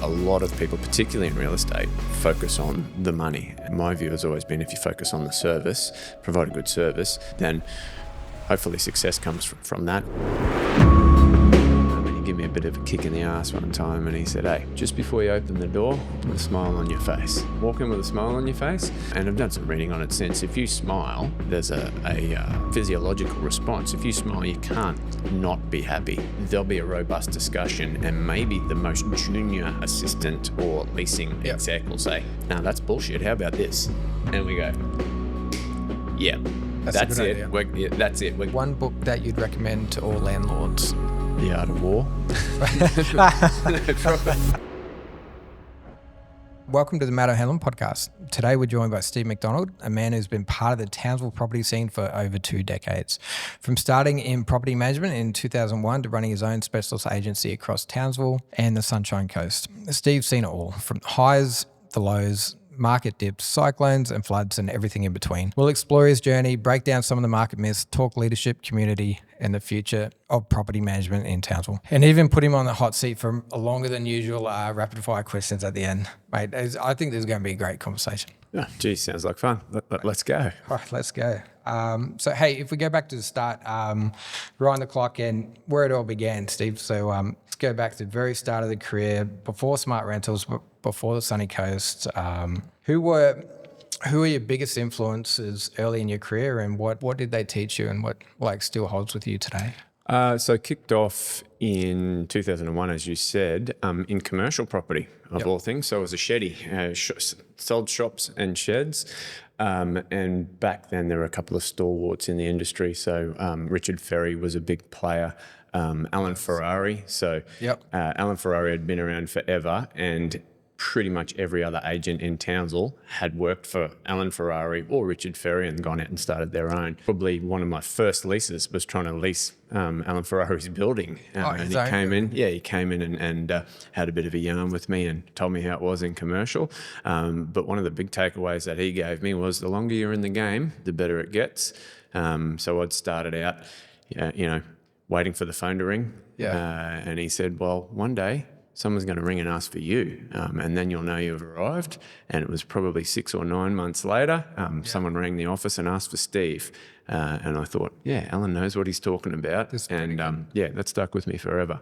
a lot of people, particularly in real estate, focus on the money. And my view has always been if you focus on the service, provide a good service, then hopefully success comes from that. He gave me a bit of a kick in the ass one time and he said, hey, just before you open the door, put a smile on your face. Walk in with a smile on your face. And I've done some reading on it since. If you smile, there's a physiological response. If you smile, you can't not be happy. There'll be a robust discussion and maybe the most junior assistant or leasing exec will say, no, that's bullshit. How about this? And we go, yeah, that's it. That's it. One book that you'd recommend to all landlords? The Art of War. Welcome to the Matt O'Hanlon podcast. Today we're joined by Steve McDonald, a man who's been part of the Townsville property scene for over 2 decades. From starting in property management in 2001 to running his own specialist agency across Townsville and the Sunshine Coast. Steve's seen it all, from highs, the lows, market dips, cyclones and floods and everything in between. We'll explore his journey, break down some of the market myths, talk leadership, community and the future of property management in Townsville. And even put him on the hot seat for a longer than usual rapid fire questions at the end. Mate, I think there's going to be a great conversation. Oh, geez, sounds like fun. Let's go. All right, let's go. So, hey, if we go back to the start, rewind the clock and where it all began, Steve. So let's go back to the very start of the career, before Smart Rentals, before the Sunny Coast. Who were your biggest influences early in your career and what did they teach you and what still holds with you today? So kicked off in 2001, as you said, in commercial property of all things. So I was a sheddy, sold shops and sheds. And back then there were a couple of stalwarts in the industry. So Richard Ferry was a big player. Alan Ferrari. So Alan Ferrari had been around forever and pretty much every other agent in Townsville had worked for Alan Ferrari or Richard Ferry and gone out and started their own. Probably one of my first leases was trying to lease Alan Ferrari's building. And he came in and had a bit of a yarn with me and told me how it was in commercial. But one of the big takeaways that he gave me was the longer you're in the game, the better it gets. So I'd started out, waiting for the phone to ring. And he said, well, one day someone's going to ring and ask for you, and then you'll know you've arrived. And it was probably 6 or 9 months later, someone rang the office and asked for Steve. And I thought, Alan knows what he's talking about. That stuck with me forever.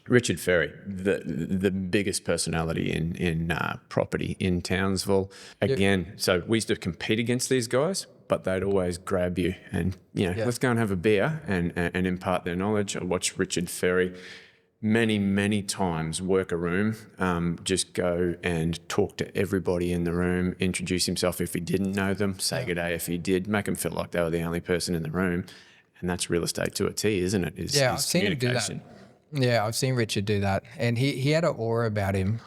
Richard Ferry, the biggest personality in property in Townsville. Again, so we used to compete against these guys, but they'd always grab you and, let's go and have a beer and impart their knowledge. I watched Richard Ferry many times work a room, just go and talk to everybody in the room, introduce himself if he didn't know them, say good day if he did, make them feel like they were the only person in the room. And that's real estate to a T, isn't it? I've seen him do that. Yeah, I've seen Richard do that. And he had an aura about him.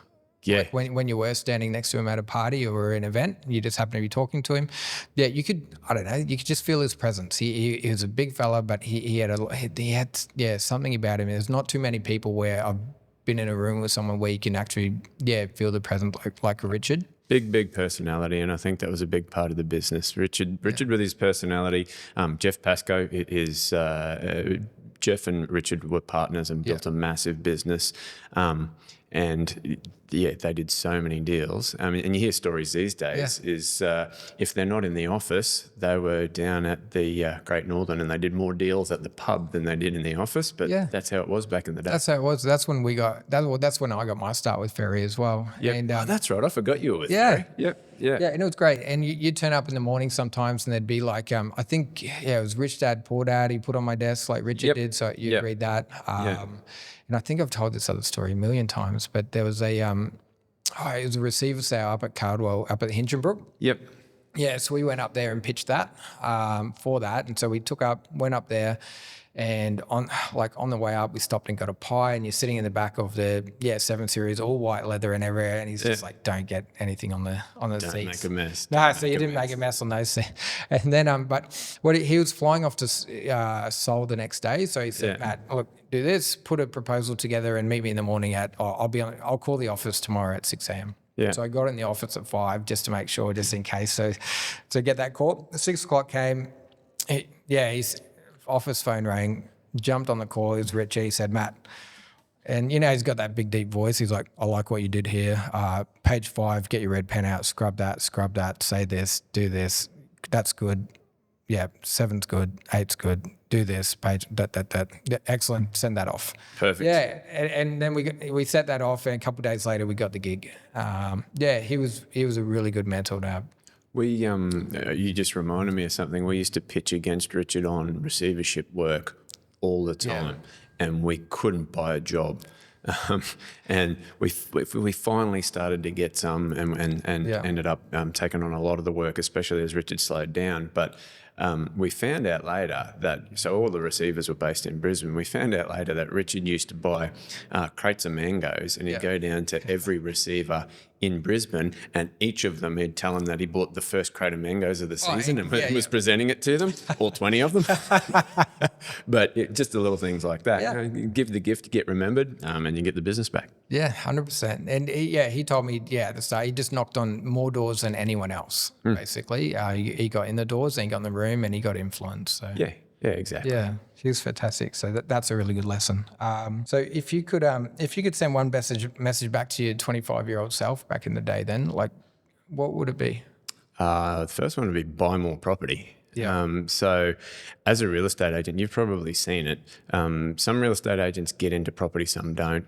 Yeah. Like when you were standing next to him at a party or an event, you just happened to be talking to him. Yeah, you could just feel his presence. He was a big fella, but he had something about him. There's not too many people where I've been in a room with someone where you can actually feel the presence like a Richard. Big personality, and I think that was a big part of the business. Richard with his personality. Jeff Pascoe is Jeff and Richard were partners and built a massive business. And they did so many deals. I mean, and you hear stories these days is if they're not in the office, they were down at the Great Northern and they did more deals at the pub than they did in the office. But that's how it was back in the day. That's how it was. That's when that's when I got my start with Ferry as well. Yep. And that's right. I forgot you were with Ferry. Yeah, and it was great. And you'd turn up in the morning sometimes and there'd be like, I think, it was Rich Dad, Poor Dad, he put on my desk like Richard did. So you'd read that. And I think I've told this other story a million times, but there was it was a receiver sale up at Cardwell, up at Hinchinbrook. Yep. Yeah, so we went up there and pitched that for that. And so we went up there and on the way up, we stopped and got a pie and you're sitting in the back of the 7 Series, all white leather and everywhere. And he's just like, don't get anything on the seats. Don't make a mess. No, so you didn't make a mess on those seats. And then, but he was flying off to Seoul the next day. So he said, Matt, look, do this, put a proposal together and meet me in the morning I'll call the office tomorrow at 6 a.m. Yeah. So I got in the office at 5 just to make sure, just in case. So get that call. 6 o'clock came. His office phone rang, jumped on the call. It was Richie. He said, Matt, And, you know, he's got that big, deep voice. He's like, I like what you did here. Page 5, get your red pen out, scrub that, say this, do this. That's good. Yeah, 7's good, 8's good. Do this, page, that. Yeah, excellent, send that off. Perfect. Yeah, and then we set that off, and a couple of days later, we got the gig. Yeah, he was a really good mentor to have. You just reminded me of something. We used to pitch against Richard on receivership work all the time, and we couldn't buy a job. And we finally started to get some, and ended up taking on a lot of the work, especially as Richard slowed down. But we found out later that, so all the receivers were based in Brisbane. We found out later that Richard used to buy crates of mangoes, and he'd go down to every receiver in Brisbane, and each of them, he'd tell them that he bought the first crate of mangoes of the season and was presenting it to them, all 20 of them. But just the little things like that. Yeah. You know, give the gift, get remembered, and you get the business back. Yeah, 100%. And he told me, at the start, he just knocked on more doors than anyone else, basically. He got in the doors, and he got in the room, and he got influenced. So. Yeah, exactly. Yeah, he was fantastic. So that's a really good lesson. So if you could send one message back to your 25-year-old self back in the day, then like, what would it be? The first one would be buy more property. Yeah. So as a real estate agent, you've probably seen it. Some real estate agents get into property, some don't.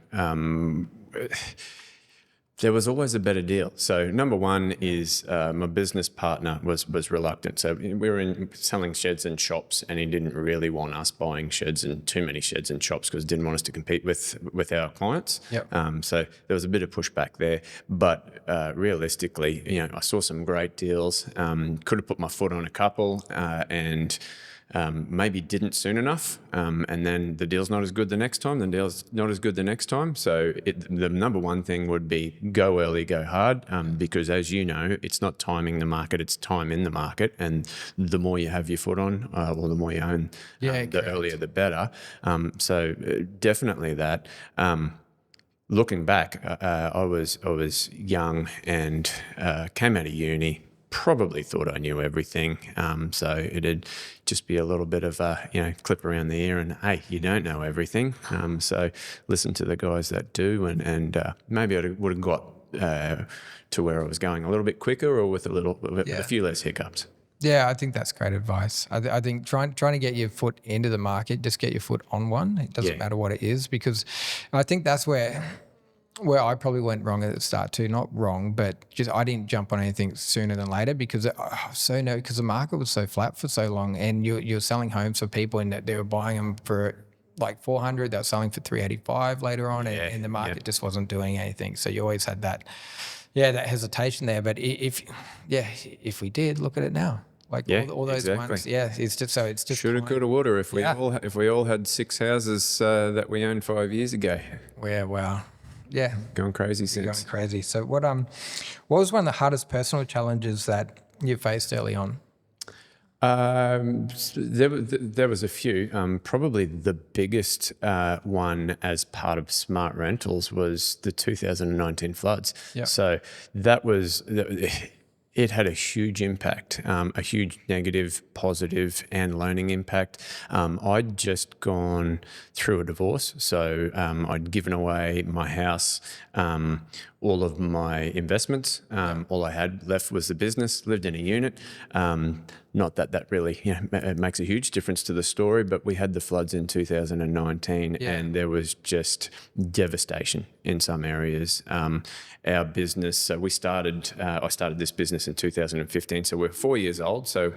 There was always a better deal. So number one is my business partner was reluctant. So we were selling sheds and shops, and he didn't really want us buying sheds and too many sheds and shops because he didn't want us to compete with our clients. Yep. So there was a bit of pushback there. But realistically, you know, I saw some great deals. Could have put my foot on a couple, and maybe didn't soon enough, and then the deal's not as good the next time, the deal's not as good the next time. So the number one thing would be go early, go hard, because as you know, it's not timing the market, it's time in the market, and the more you have your foot on, or the more you own, the earlier the better. So definitely that. Looking back, I was young and came out of uni, probably thought I knew everything. So it'd just be a little bit of a, clip around the ear and, hey, you don't know everything. So listen to the guys that do, and maybe I would have got to where I was going a little bit quicker, or with a few less hiccups. Yeah, I think that's great advice. I think trying to get your foot into the market, just get your foot on one. It doesn't matter what it is, because I think that's where I probably went wrong at the start too. Not wrong, but just I didn't jump on anything sooner than later because because the market was so flat for so long, and you're selling homes for people, and they were buying them for like 400, they were selling for 385 later on, and the market just wasn't doing anything. So you always had that hesitation there. But if we did, look at it now. Like all those ones, it's just shoulda, coulda, woulda. If we all had 6 houses that we owned 5 years ago. Yeah, wow. Yeah, going crazy since. Going crazy. So what was one of the hardest personal challenges that you faced early on? There was a few. Probably the biggest one as part of Smart Rentals was the 2019 floods. Yep. So it had a huge impact, a huge negative, positive, and learning impact. I'd just gone through a divorce, so I'd given away my house, all of my investments. All I had left was the business, lived in a unit. Not that really it makes a huge difference to the story, but we had the floods in 2019 and there was just devastation in some areas. Our business, so I started this business in 2015, so we're 4 years old, so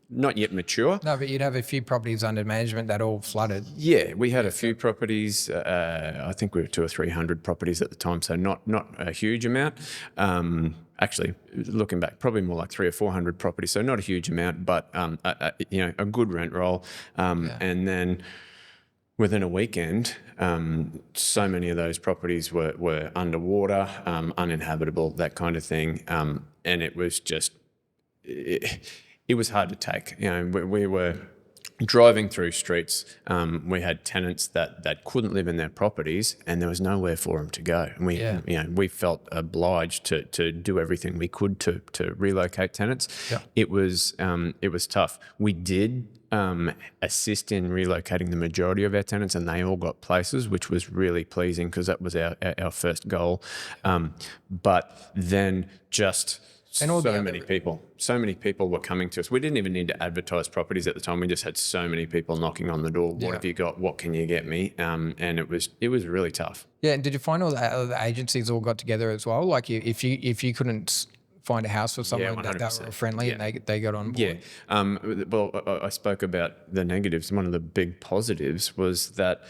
not yet mature. No, but you'd have a few properties under management that all flooded. Yeah, we had a few properties. I think we were 200 or 300 properties at the time, so not a huge amount. Actually, looking back, probably more like 300 or 400 properties, so not a huge amount, but a good rent roll. And then within a weekend, so many of those properties were underwater, uninhabitable, that kind of thing, and it was just it was hard to take. We were driving through streets, we had tenants that couldn't live in their properties, and there was nowhere for them to go. And we felt obliged to do everything we could to relocate tenants. Yeah. It was tough. We did assist in relocating the majority of our tenants, and they all got places, which was really pleasing because that was our first goal. But then just so many people were coming to us. We didn't even need to advertise properties at the time. We just had so many people knocking on the door. What have you got? What can you get me? And it was really tough. Yeah. And did you find all the agencies all got together as well? Like if you couldn't find a house for someone that were friendly and they got on board? Yeah. Well, I spoke about the negatives. One of the big positives was that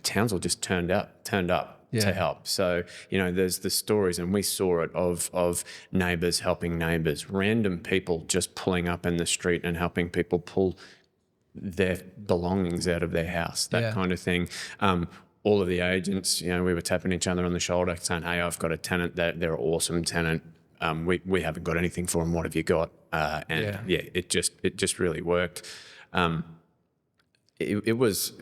Townsville just turned up to help. So, there's the stories, and we saw it of neighbours helping neighbours, random people just pulling up in the street and helping people pull their belongings out of their house, that kind of thing. All of the agents, we were tapping each other on the shoulder saying, hey, I've got a tenant, they're an awesome tenant. We haven't got anything for them. What have you got? It just really worked. It was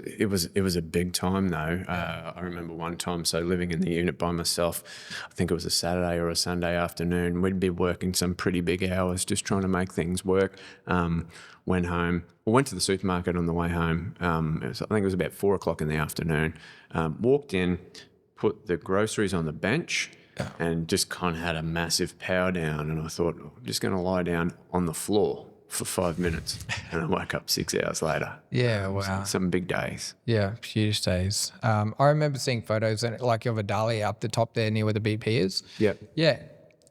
a big time though. I remember one time, so living in the unit by myself, I think it was a Saturday or a Sunday afternoon, we'd be working some pretty big hours just trying to make things work. Went home, went to the supermarket on the way home. I think it was about 4:00 in the afternoon. Walked in, put the groceries on the bench, and just kind of had a massive power down. And I thought, I'm just going to lie down on the floor for 5 minutes, and I woke up 6 hours later. Yeah, wow. Some big days. Yeah, huge days. I remember seeing photos like of a Dahlia up the top there near where the BP is. Yeah. Yeah.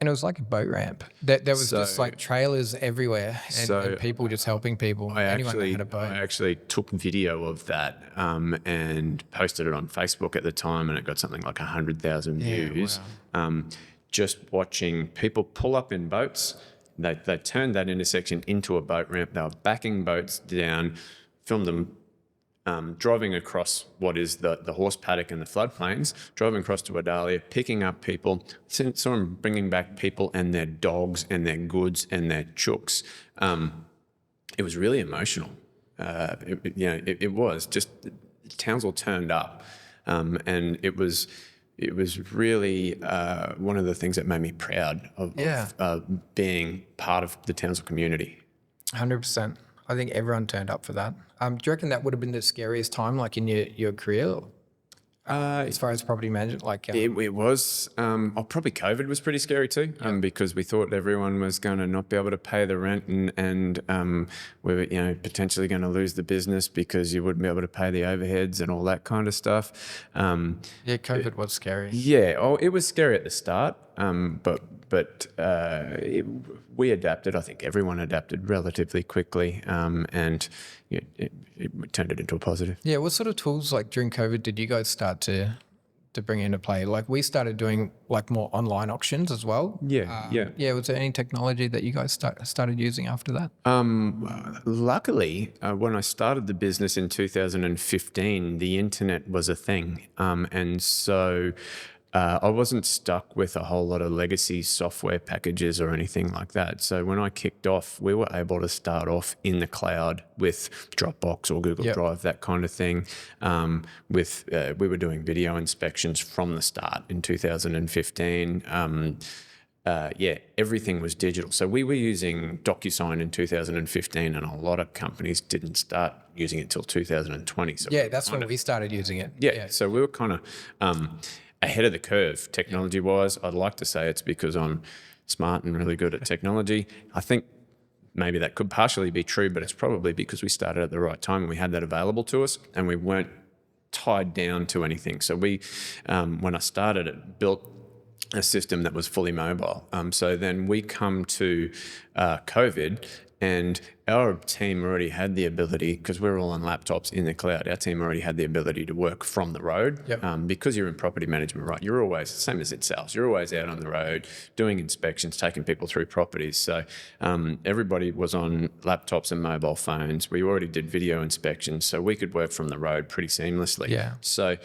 And it was like a boat ramp. There was just like trailers everywhere and people just helping people. Anyone that had a boat. I actually took video of that and posted it on Facebook at the time, and it got something like 100,000 views. Wow. Just watching people pull up in boats. They turned that intersection into a boat ramp. They were backing boats down, filmed them driving across what is the horse paddock and the floodplains, driving across to Adalia, picking up people, saw them bringing back people and their dogs and their goods and their chooks. It was really emotional. It was just Townsville turned up, and it was really one of the things that made me proud of being part of the Townsville community. 100%. I think everyone turned up for that. Do you reckon that would have been the scariest time, like in your career, as far as property management? It was. Probably COVID was pretty scary too, because we thought everyone was going to not be able to pay the rent, and we were potentially going to lose the business because you wouldn't be able to pay the overheads and all that kind of stuff. COVID was scary. Yeah, it was scary at the start, but we adapted. I think everyone adapted relatively quickly, and it turned it into a positive. Yeah, what sort of tools during COVID did you guys start to bring into play? We started doing more online auctions as well. Yeah. Was there any technology that you guys started using after that? Luckily, when I started the business in 2015, the internet was a thing, and so I wasn't stuck with a whole lot of legacy software packages or anything like that. So when I kicked off, we were able to start off in the cloud with Dropbox or Google Drive, that kind of thing. We were doing video inspections from the start in 2015. Everything was digital. So we were using DocuSign in 2015, and a lot of companies didn't start using it till 2020. So that's when we started using it. So we were kind of ahead of the curve technology-wise. I'd like to say it's because I'm smart and really good at technology. I think maybe that could partially be true, but it's probably because we started at the right time and we had that available to us, and we weren't tied down to anything. So we, when I started it, built a system that was fully mobile. So then we come to COVID, and our team already had the ability, because we're all on laptops in the cloud, our team already had the ability to work from the road. Because you're in property management, right? You're always, same as it sells, you're always out on the road doing inspections, taking people through properties. So everybody was on laptops and mobile phones. We already did video inspections, so we could work from the road pretty seamlessly. So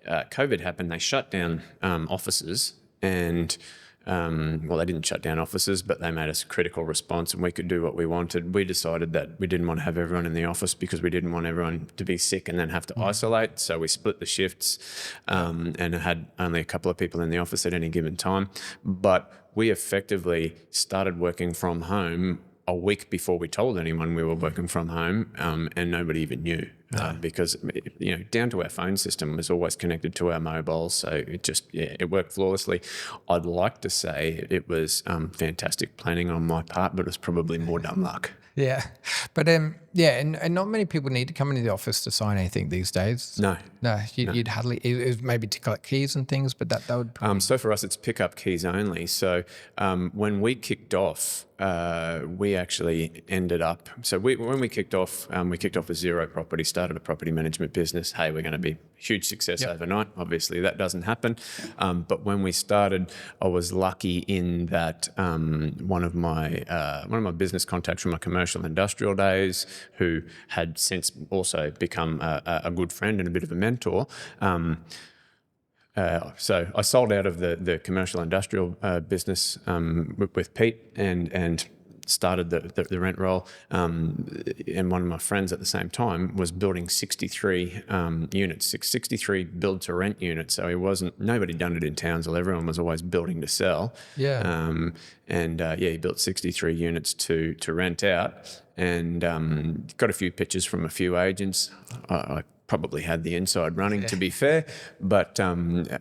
COVID happened, they shut down offices, and well, they didn't shut down offices, but they made us a critical response and we could do what we wanted. We decided that we didn't want to have everyone in the office because we didn't want everyone to be sick and then have to isolate. So we split the shifts and had only a couple of people in the office at any given time. But we effectively started working from home a week before we told anyone we were working from home, and nobody even knew because, down to our phone system was always connected to our mobiles. So it worked flawlessly. I'd like to say it was fantastic planning on my part, but it was probably more dumb luck. Yeah. But and not many people need to come into the office to sign anything these days. No. You'd hardly, it was maybe to collect keys and things, but that would probably... So for us, it's pick up keys only. So when we kicked off, we actually ended up, when we kicked off with zero property, started a property management business. Hey, we're going to be a huge success overnight. Obviously that doesn't happen. But when we started, I was lucky in that one of my business contacts from my commercial industrial days, who had since also become a good friend and a bit of a mentor. So I sold out of the commercial industrial business with Pete and started the rent roll. And one of my friends at the same time was building 63 units, 63 build to rent units. So nobody done it in Townsville. Everyone was always building to sell. Yeah. He built 63 units to rent out and got a few pitches from a few agents. I probably had the inside running, to be fair, but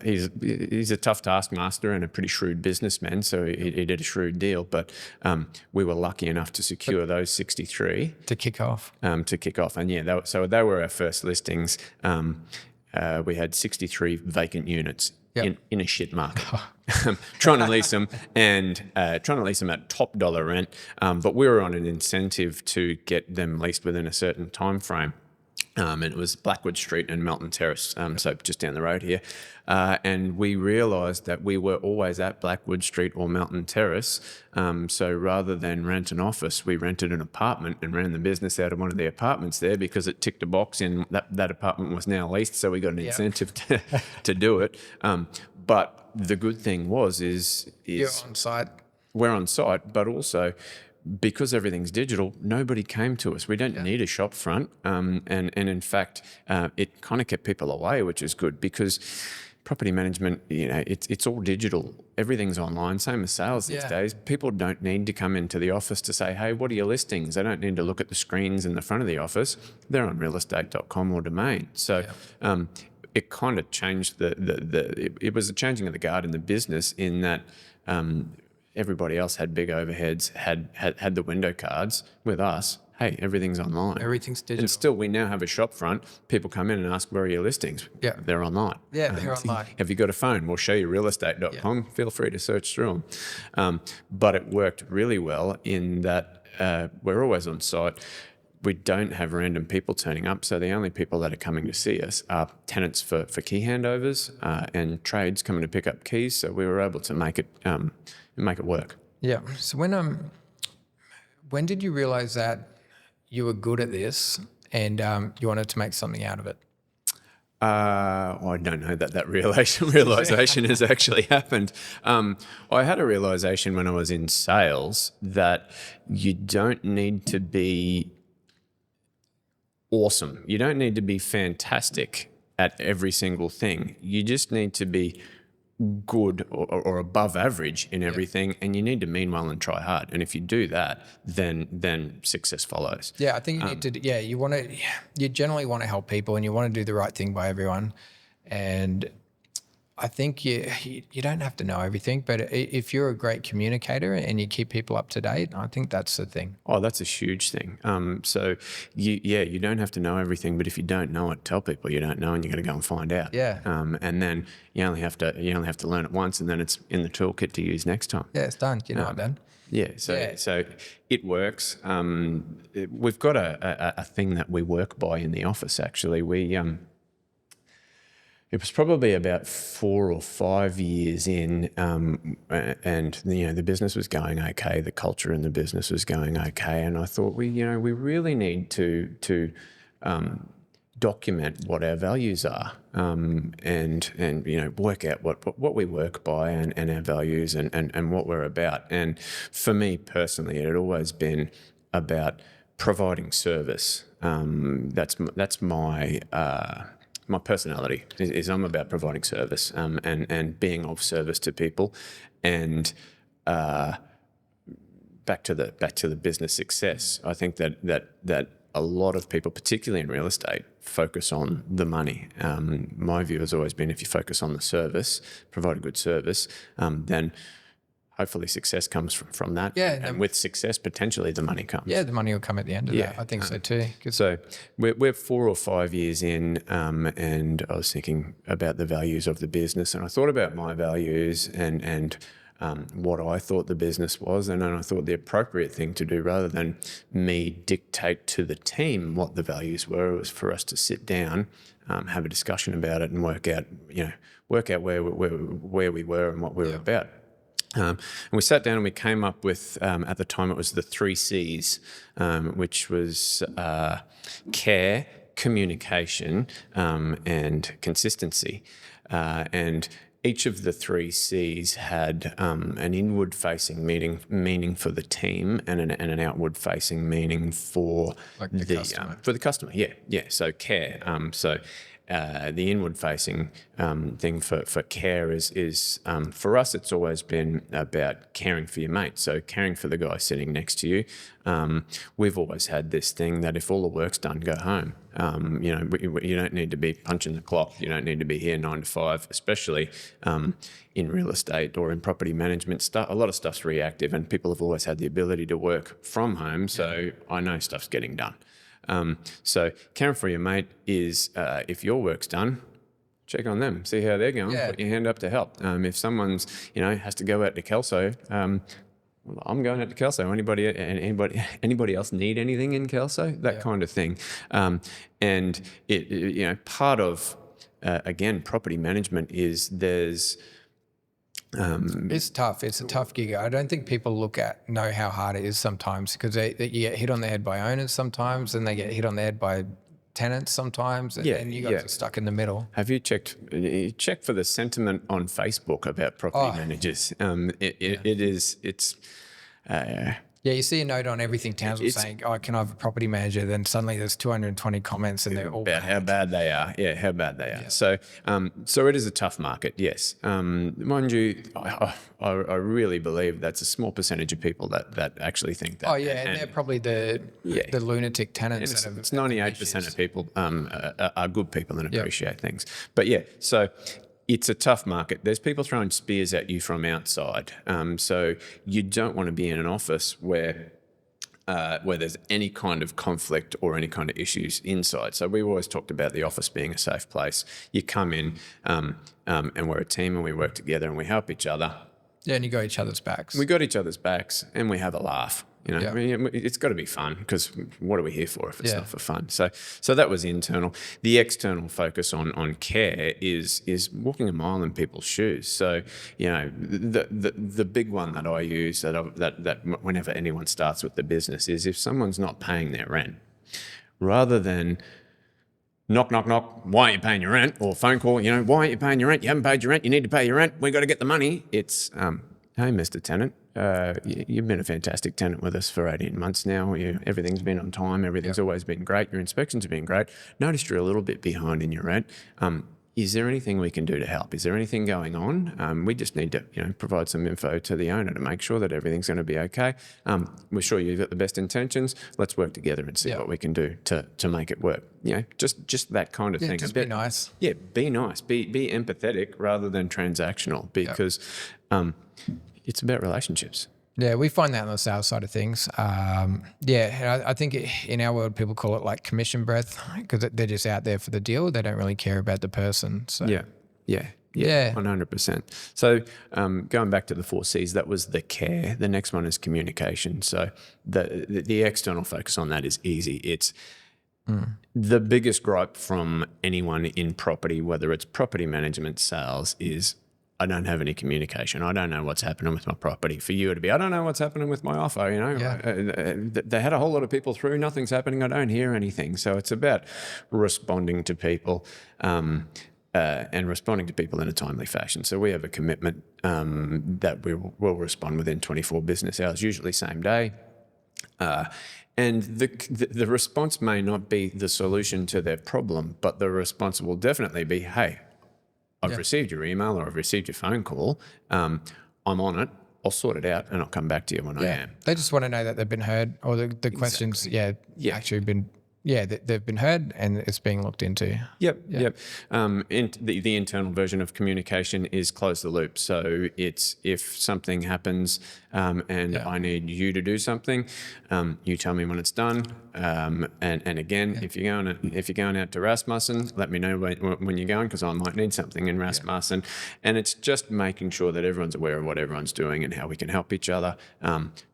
he's a tough taskmaster and a pretty shrewd businessman, so he did a shrewd deal. But we were lucky enough to secure those 63 to kick off. And they were our first listings. We had 63 vacant units in a shit market. Trying to lease them at top dollar rent, but we were on an incentive to get them leased within a certain time frame. And it was Blackwood Street and Melton Terrace, so just down the road here. And we realised that we were always at Blackwood Street or Melton Terrace. So rather than rent an office, we rented an apartment and ran the business out of one of the apartments there because it ticked a box in that apartment was now leased. So we got an incentive to do it. But the good thing is you're on site. We're on site, but also, because everything's digital, nobody came to us. We don't need a shop front. And in fact, it kind of kept people away, which is good because property management, it's all digital. Everything's online, same as sales these days. People don't need to come into the office to say, hey, what are your listings? They don't need to look at the screens in the front of the office. They're on realestate.com or Domain. So it kind of changed it was a changing of the guard in the business in that everybody else had big overheads, had the window cards. With us, hey, everything's online. Everything's digital. And still, we now have a shop front. People come in and ask, where are your listings? Yeah. They're online. Yeah, they're online. Have you got a phone? We'll show you realestate.com. Feel free to search through them. But it worked really well in that we're always on site. We don't have random people turning up, so the only people that are coming to see us are tenants for key handovers and trades coming to pick up keys. So we were able to make it work. Yeah. So when did you realise that you were good at this and you wanted to make something out of it? I don't know that realisation has actually happened. I had a realisation when I was in sales that you don't need to be awesome. You don't need to be fantastic at every single thing. You just need to be good or above average in everything, and you need to mean well and try hard. And if you do that, then success follows. Yeah, I think you need to. You generally want to help people, and you want to do the right thing by everyone. And I think you don't have to know everything, but if you're a great communicator and you keep people up to date, I think that's the thing. Oh, that's a huge thing. So you don't have to know everything, but if you don't know it, tell people you don't know, and you got to go and find out. Yeah. And then you only have to learn it once, and then it's in the toolkit to use next time. Yeah, it's done. You know it done. Yeah, so it works. We've got a thing that we work by in the office. Actually, it was probably about 4 or 5 years in, and the business was going okay. The culture in the business was going okay, and I thought we really need to document what our values are, and work out what we work by and our values and what we're about. And for me personally, it had always been about providing service. That's my my personality is I'm about providing service, and being of service to people. And back to the business success, I think that a lot of people, particularly in real estate, focus on the money. My view has always been, if you focus on the service, provide a good service, then hopefully success comes from that. Yeah, and with success, potentially the money comes. Yeah, the money will come at the end of that. I think so too. So we're 4 or 5 years in, and I was thinking about the values of the business, and I thought about my values and what I thought the business was, and then I thought the appropriate thing to do, rather than me dictate to the team what the values were, was for us to sit down, have a discussion about it, and work out where we were and what we were about. And we sat down and we came up with, at the time it was the 3 C's, which was care, communication, and consistency. And each of the 3 C's had an inward-facing meaning for the team, and an outward-facing meaning for the customer. For the customer, yeah. So care. The inward-facing thing for care is for us, it's always been about caring for your mate. So caring for the guy sitting next to you. We've always had this thing that if all the work's done, go home. You don't need to be punching the clock. You don't need to be here 9 to 5, especially in real estate or in property management. A lot of stuff's reactive, and people have always had the ability to work from home. So I know stuff's getting done. So caring for your mate is, if your work's done, check on them, see how they're going, put your hand up to help. If someone's, has to go out to Kelso, well, I'm going out to Kelso. Anybody else need anything in Kelso? That kind of thing. And part of, again, property management is there's, it's tough. It's a tough gig. I don't think people know how hard it is sometimes, because you get hit on the head by owners sometimes, and they get hit on the head by tenants sometimes, and you guys are stuck in the middle. Have you checked for the sentiment on Facebook about property managers? Yeah, you see a note on everything Townsville saying, can I have a property manager? Then suddenly there's 220 comments, and they're all about how bad they are. Yeah, how bad they are. Yeah. So it is a tough market, yes. Mind you, I really believe that's a small percentage of people that actually think that. Oh, yeah, and they're probably the lunatic tenants. It's 98% of people are good people and appreciate things. But yeah, so it's a tough market. There's people throwing spears at you from outside. So you don't want to be in an office where there's any kind of conflict or any kind of issues inside. So we've always talked about the office being a safe place. You come in, and we're a team, and we work together, and we help each other. Yeah, and you got each other's backs. We got each other's backs, and we have a laugh. I mean, it's got to be fun, because what are we here for if it's not for fun? So that was internal. The external focus on care is walking a mile in people's shoes. So the big one that I use that whenever anyone starts with the business is, if someone's not paying their rent, rather than knock, knock, knock, why aren't you paying your rent? Or phone call, why aren't you paying your rent? You haven't paid your rent. You need to pay your rent. We got to get the money. It's hey, Mr. Tenant, you've been a fantastic tenant with us for 18 months now. Everything's been on time. Everything's always been great. Your inspections have been great. Noticed you're a little bit behind in your rent. Is there anything we can do to help? Is there anything going on? We just need to, provide some info to the owner to make sure that everything's going to be okay. We're sure you've got the best intentions. Let's work together and see what we can do to make it work. Just that kind of thing. Just be nice. Yeah, be nice. Be empathetic rather than transactional, because it's about relationships. Yeah, we find that on the sales side of things. I think in our world, people call it like commission breath, because they're just out there for the deal. They don't really care about the person. So Yeah, 100%. So going back to the 4 C's, that was the care. The next one is communication. So the external focus on that is easy. It's the biggest gripe from anyone in property, whether it's property management, sales, is I don't have any communication. I don't know what's happening with my property. For you, it'd be, I don't know what's happening with my offer. They had a whole lot of people through. Nothing's happening. I don't hear anything. So it's about responding to people and responding to people in a timely fashion. So we have a commitment that we will respond within 24 business hours, usually same day. And the response may not be the solution to their problem, but the response will definitely be, hey, I've received your email or I've received your phone call. I'm on it. I'll sort it out and I'll come back to you when I am. They just want to know that they've been heard, or the questions, actually been, they've been heard and it's being looked into. Yep. The internal version of communication is close the loop. So it's if something happens and I need you to do something, you tell me when it's done. And again, if you're going out to Rasmussen, let me know when you're going, because I might need something in Rasmussen. And it's just making sure that everyone's aware of what everyone's doing and how we can help each other.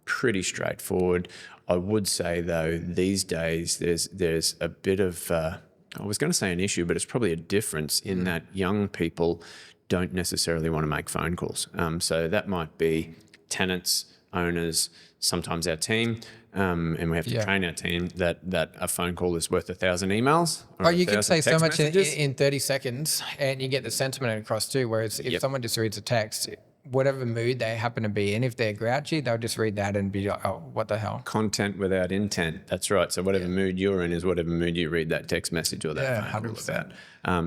Pretty straightforward. I would say though, these days there's a bit of I was going to say an issue, but it's probably a difference in that young people don't necessarily want to make phone calls. So that might be tenants, owners, sometimes our team, and we have to train our team that a phone call is worth 1,000 emails. You can say so much in 30 seconds and you get the sentiment across too, whereas if someone just reads a text, whatever mood they happen to be in, if they're grouchy, they'll just read that and be like, oh, what the hell? Content without intent. That's right. So whatever mood you're in is whatever mood you read that text message or that phone call about.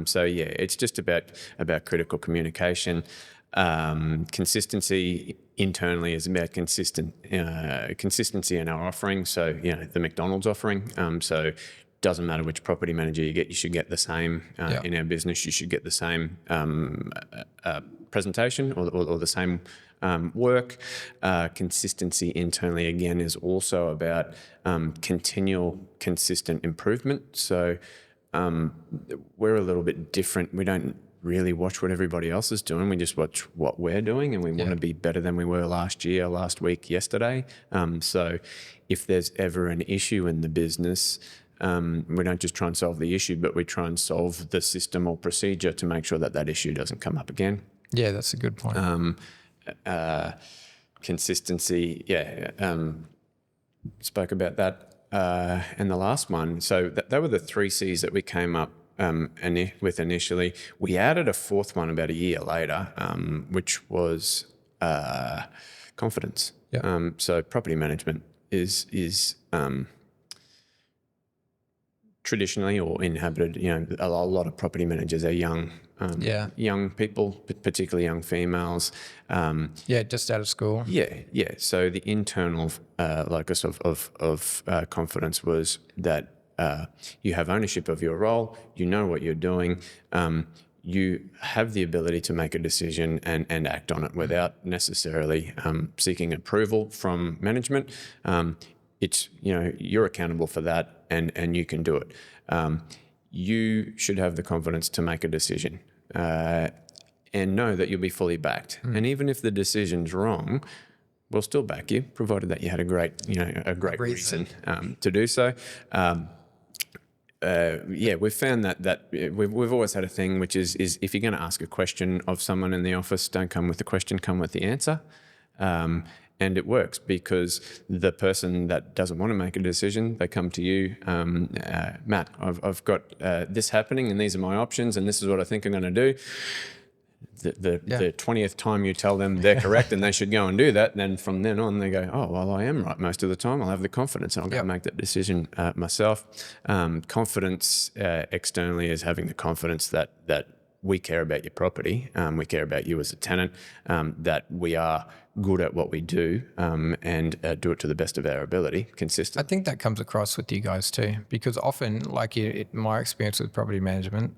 So it's just about critical communication. Consistency internally is about consistency in our offering. So, the McDonald's offering. So doesn't matter which property manager you get, you should get the same. In our business, you should get the same presentation or the same work. Consistency internally, again, is also about continual, consistent improvement. So we're a little bit different. We don't really watch what everybody else is doing. We just watch what we're doing, and we want to be better than we were last year, last week, yesterday. So if there's ever an issue in the business, we don't just try and solve the issue, but we try and solve the system or procedure to make sure that issue doesn't come up again. Yeah, that's a good point. Consistency, spoke about that. And the last one, so that were the 3 C's that we came up with initially. We added a 4th one about a year later, which was confidence. So property management is traditionally or inhabited, a lot of property managers are young people, particularly young females. Just out of school. So the internal locus of confidence was that you have ownership of your role, you know what you're doing, you have the ability to make a decision and act on it without necessarily seeking approval from management. It's, you're accountable for that and you can do it. You should have the confidence to make a decision and know that you'll be fully backed. And even if the decision's wrong, we'll still back you, provided that you had a great reason to do so. We've found that we've always had a thing, which is if you're going to ask a question of someone in the office, don't come with the question, come with the answer. And it works because the person that doesn't want to make a decision, they come to you, Matt, I've got this happening and these are my options and this is what I think I'm going to do. The 20th time you tell them they're correct and they should go and do that, then from then on they go, oh, well, I am right most of the time. I'll have the confidence and I'll go make that decision myself. Confidence externally is having the confidence that we care about your property, we care about you as a tenant, that we are good at what we do and do it to the best of our ability, consistent. I think that comes across with you guys too, because often, like my experience with property management,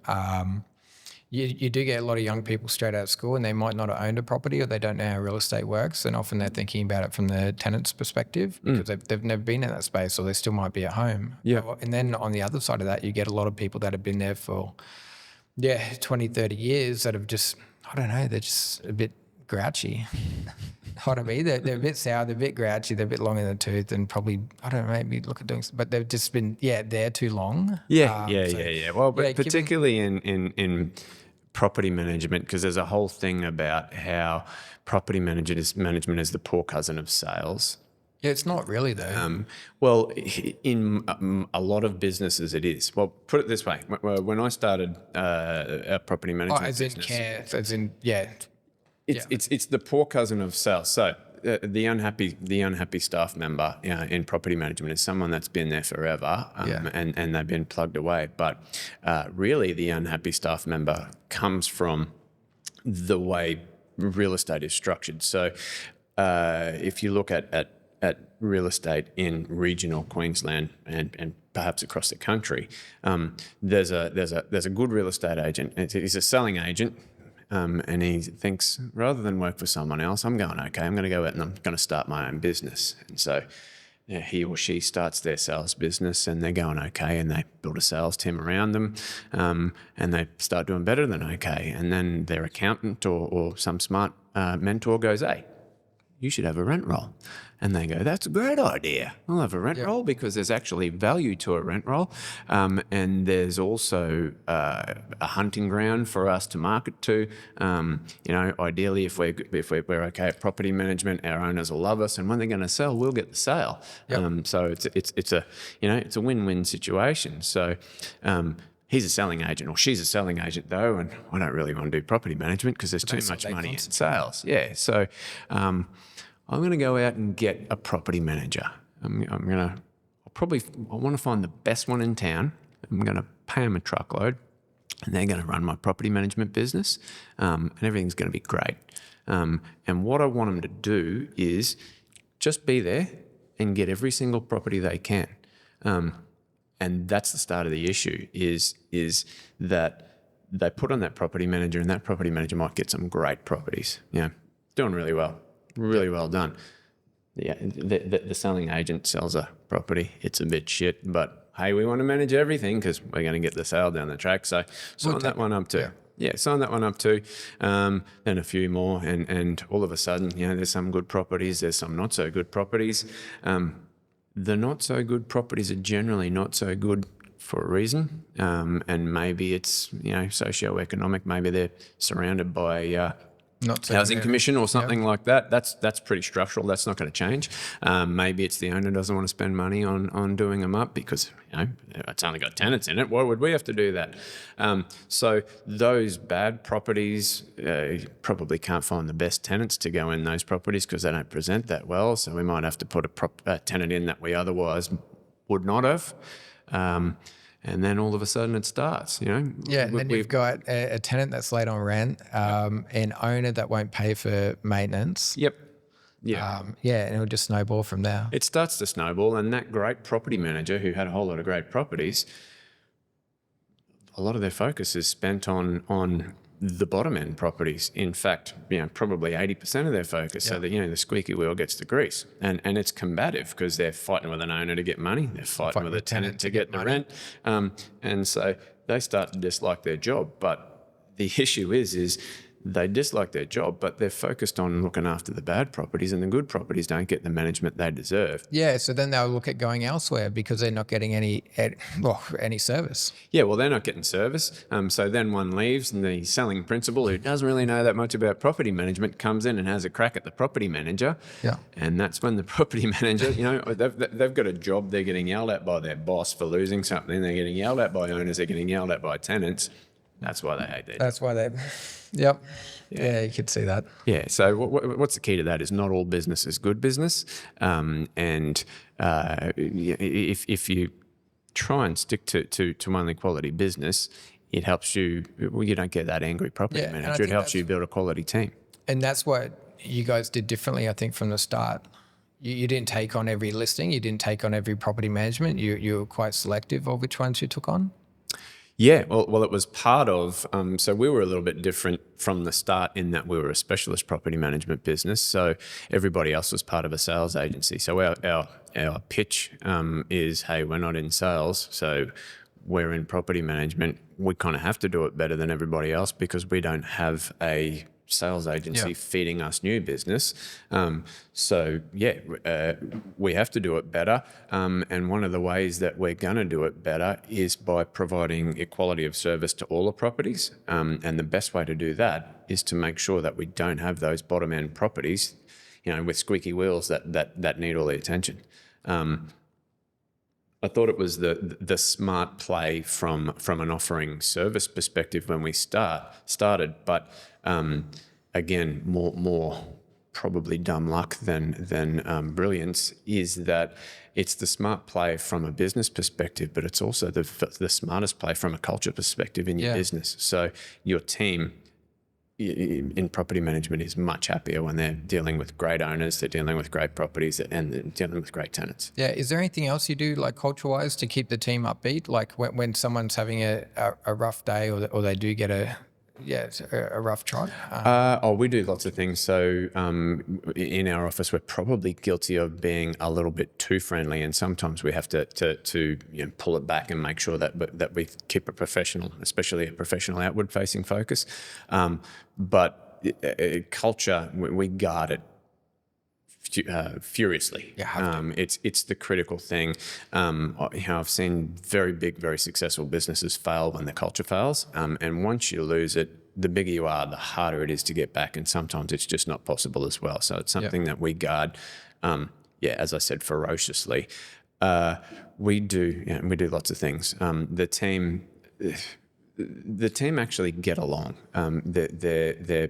you do get a lot of young people straight out of school and they might not have owned a property or they don't know how real estate works, and often they're thinking about it from the tenant's perspective because they've never been in that space or they still might be at home. And then on the other side of that, you get a lot of people that have been there for 20, 30 years that have just, I don't know, they're just a bit grouchy. What I mean, they're a bit sour, they're a bit grouchy, they're a bit long in the tooth, and probably, I don't know, maybe look at doing, but they've just been, there too long. Well, but particularly in property management, because there's a whole thing about how property management is the poor cousin of sales. Yeah, it's not really though. Well, in a lot of businesses it is. Well, put it this way. When I started our property management As in business, care, as in, yeah. it's the poor cousin of sales. So the unhappy staff member in property management is someone that's been there forever, and they've been plugged away. But really, the unhappy staff member comes from the way real estate is structured. So if you look at real estate in regional Queensland and perhaps across the country, there's a good real estate agent. He's a selling agent. And he thinks, rather than work for someone else, I'm going, okay, I'm going to go out and I'm going to start my own business. And so he or she starts their sales business and they're going okay, and they build a sales team around them, and they start doing better than okay. And then their accountant or some smart mentor goes, hey, you should have a rent roll. And they go, that's a great idea. I'll have a rent roll, because there's actually value to a rent roll. And there's also a hunting ground for us to market to. Ideally, if we're okay at property management, our owners will love us. And when they're going to sell, we'll get the sale. So it's a win-win situation. So he's a selling agent, or she's a selling agent though, and I don't really want to do property manation because there's too much money in sales. Yeah, so I'm going to go out and get a property manager. I want to find the best one in town. I'm going to pay them a truckload, and they're going to run my property management business, and everything's going to be great. And what I want them to do is just be there and get every single property they can. And that's the start of the issue, is that they put on that property manager, and that property manager might get some great properties. Doing really well. Really well done. Yeah, the selling agent sells a property. It's a bit shit, but hey, we want to manage everything because we're going to get the sale down the track. So sign that one up too. Yeah, sign that one up too. Then a few more, and all of a sudden, there's some good properties. There's some not so good properties. The not so good properties are generally not so good for a reason, and maybe it's socioeconomic. Maybe they're surrounded by housing commission or something like that. That's pretty structural. That's not going to change. Maybe it's the owner doesn't want to spend money on doing them up because it's only got tenants in it. Why would we have to do that? So those bad properties probably can't find the best tenants to go in those properties because they don't present that well. So we might have to put a tenant in that we otherwise would not have. And then all of a sudden it starts, and then you've got a tenant that's late on rent, an owner that won't pay for maintenance. Yep. Yeah. And it'll just snowball from there. It starts to snowball, and that great property manager who had a whole lot of great properties, a lot of their focus is spent on the bottom end properties. In fact, probably 80% of their focus. So that, the squeaky wheel gets the grease, and it's combative because they're fighting with an owner to get money. They're fighting with a tenant to get the rent. And so they start to dislike their job. But the issue is they dislike their job, but they're focused on looking after the bad properties, and the good properties don't get the management they deserve. Yeah, so then they'll look at going elsewhere because they're not getting any service. Yeah, well, they're not getting service. So then one leaves, and the selling principal, who doesn't really know that much about property management, comes in and has a crack at the property manager. Yeah. And that's when the property manager, they've got a job. They're getting yelled at by their boss for losing something. They're getting yelled at by owners. They're getting yelled at by tenants. That's why they hate their job. That's why they... Yep. Yeah, you could see that. Yeah. So what's the key to that is not all business is good business. If you try and stick to only quality business, it helps you. Well, you don't get that angry property manager. It helps you build a quality team. And that's what you guys did differently, I think, from the start. You didn't take on every listing. You didn't take on every property management. You were quite selective of which ones you took on. Yeah, well, it was part of, so we were a little bit different from the start in that we were a specialist property management business. So everybody else was part of a sales agency. So our pitch is, hey, we're not in sales, so we're in property management. We kind of have to do it better than everybody else because we don't have a sales agency feeding us new business. We have to do it better. And one of the ways that we're going to do it better is by providing equality of service to all the properties. And the best way to do that is to make sure that we don't have those bottom end properties, with squeaky wheels that need all the attention. I thought it was the smart play from an offering service perspective when we started, but again, more probably dumb luck than brilliance is that it's the smart play from a business perspective, but it's also the smartest play from a culture perspective in your business. So your team in property management is much happier when they're dealing with great owners, they're dealing with great properties, and they're dealing with great tenants. Yeah. Is there anything else you do, like culture-wise, to keep the team upbeat? Like when someone's having a rough day, or they do get a rough trot? We do lots of things. So in our office, we're probably guilty of being a little bit too friendly, and sometimes we have to pull it back and make sure that we keep a professional, especially a professional outward-facing focus. But culture, we guard it furiously. It's the critical thing. I've seen very big, very successful businesses fail when the culture fails. And once you lose it, the bigger you are, the harder it is to get back. And sometimes it's just not possible as well. So it's something that we guard, as I said, ferociously. We do lots of things. The team actually get along. They're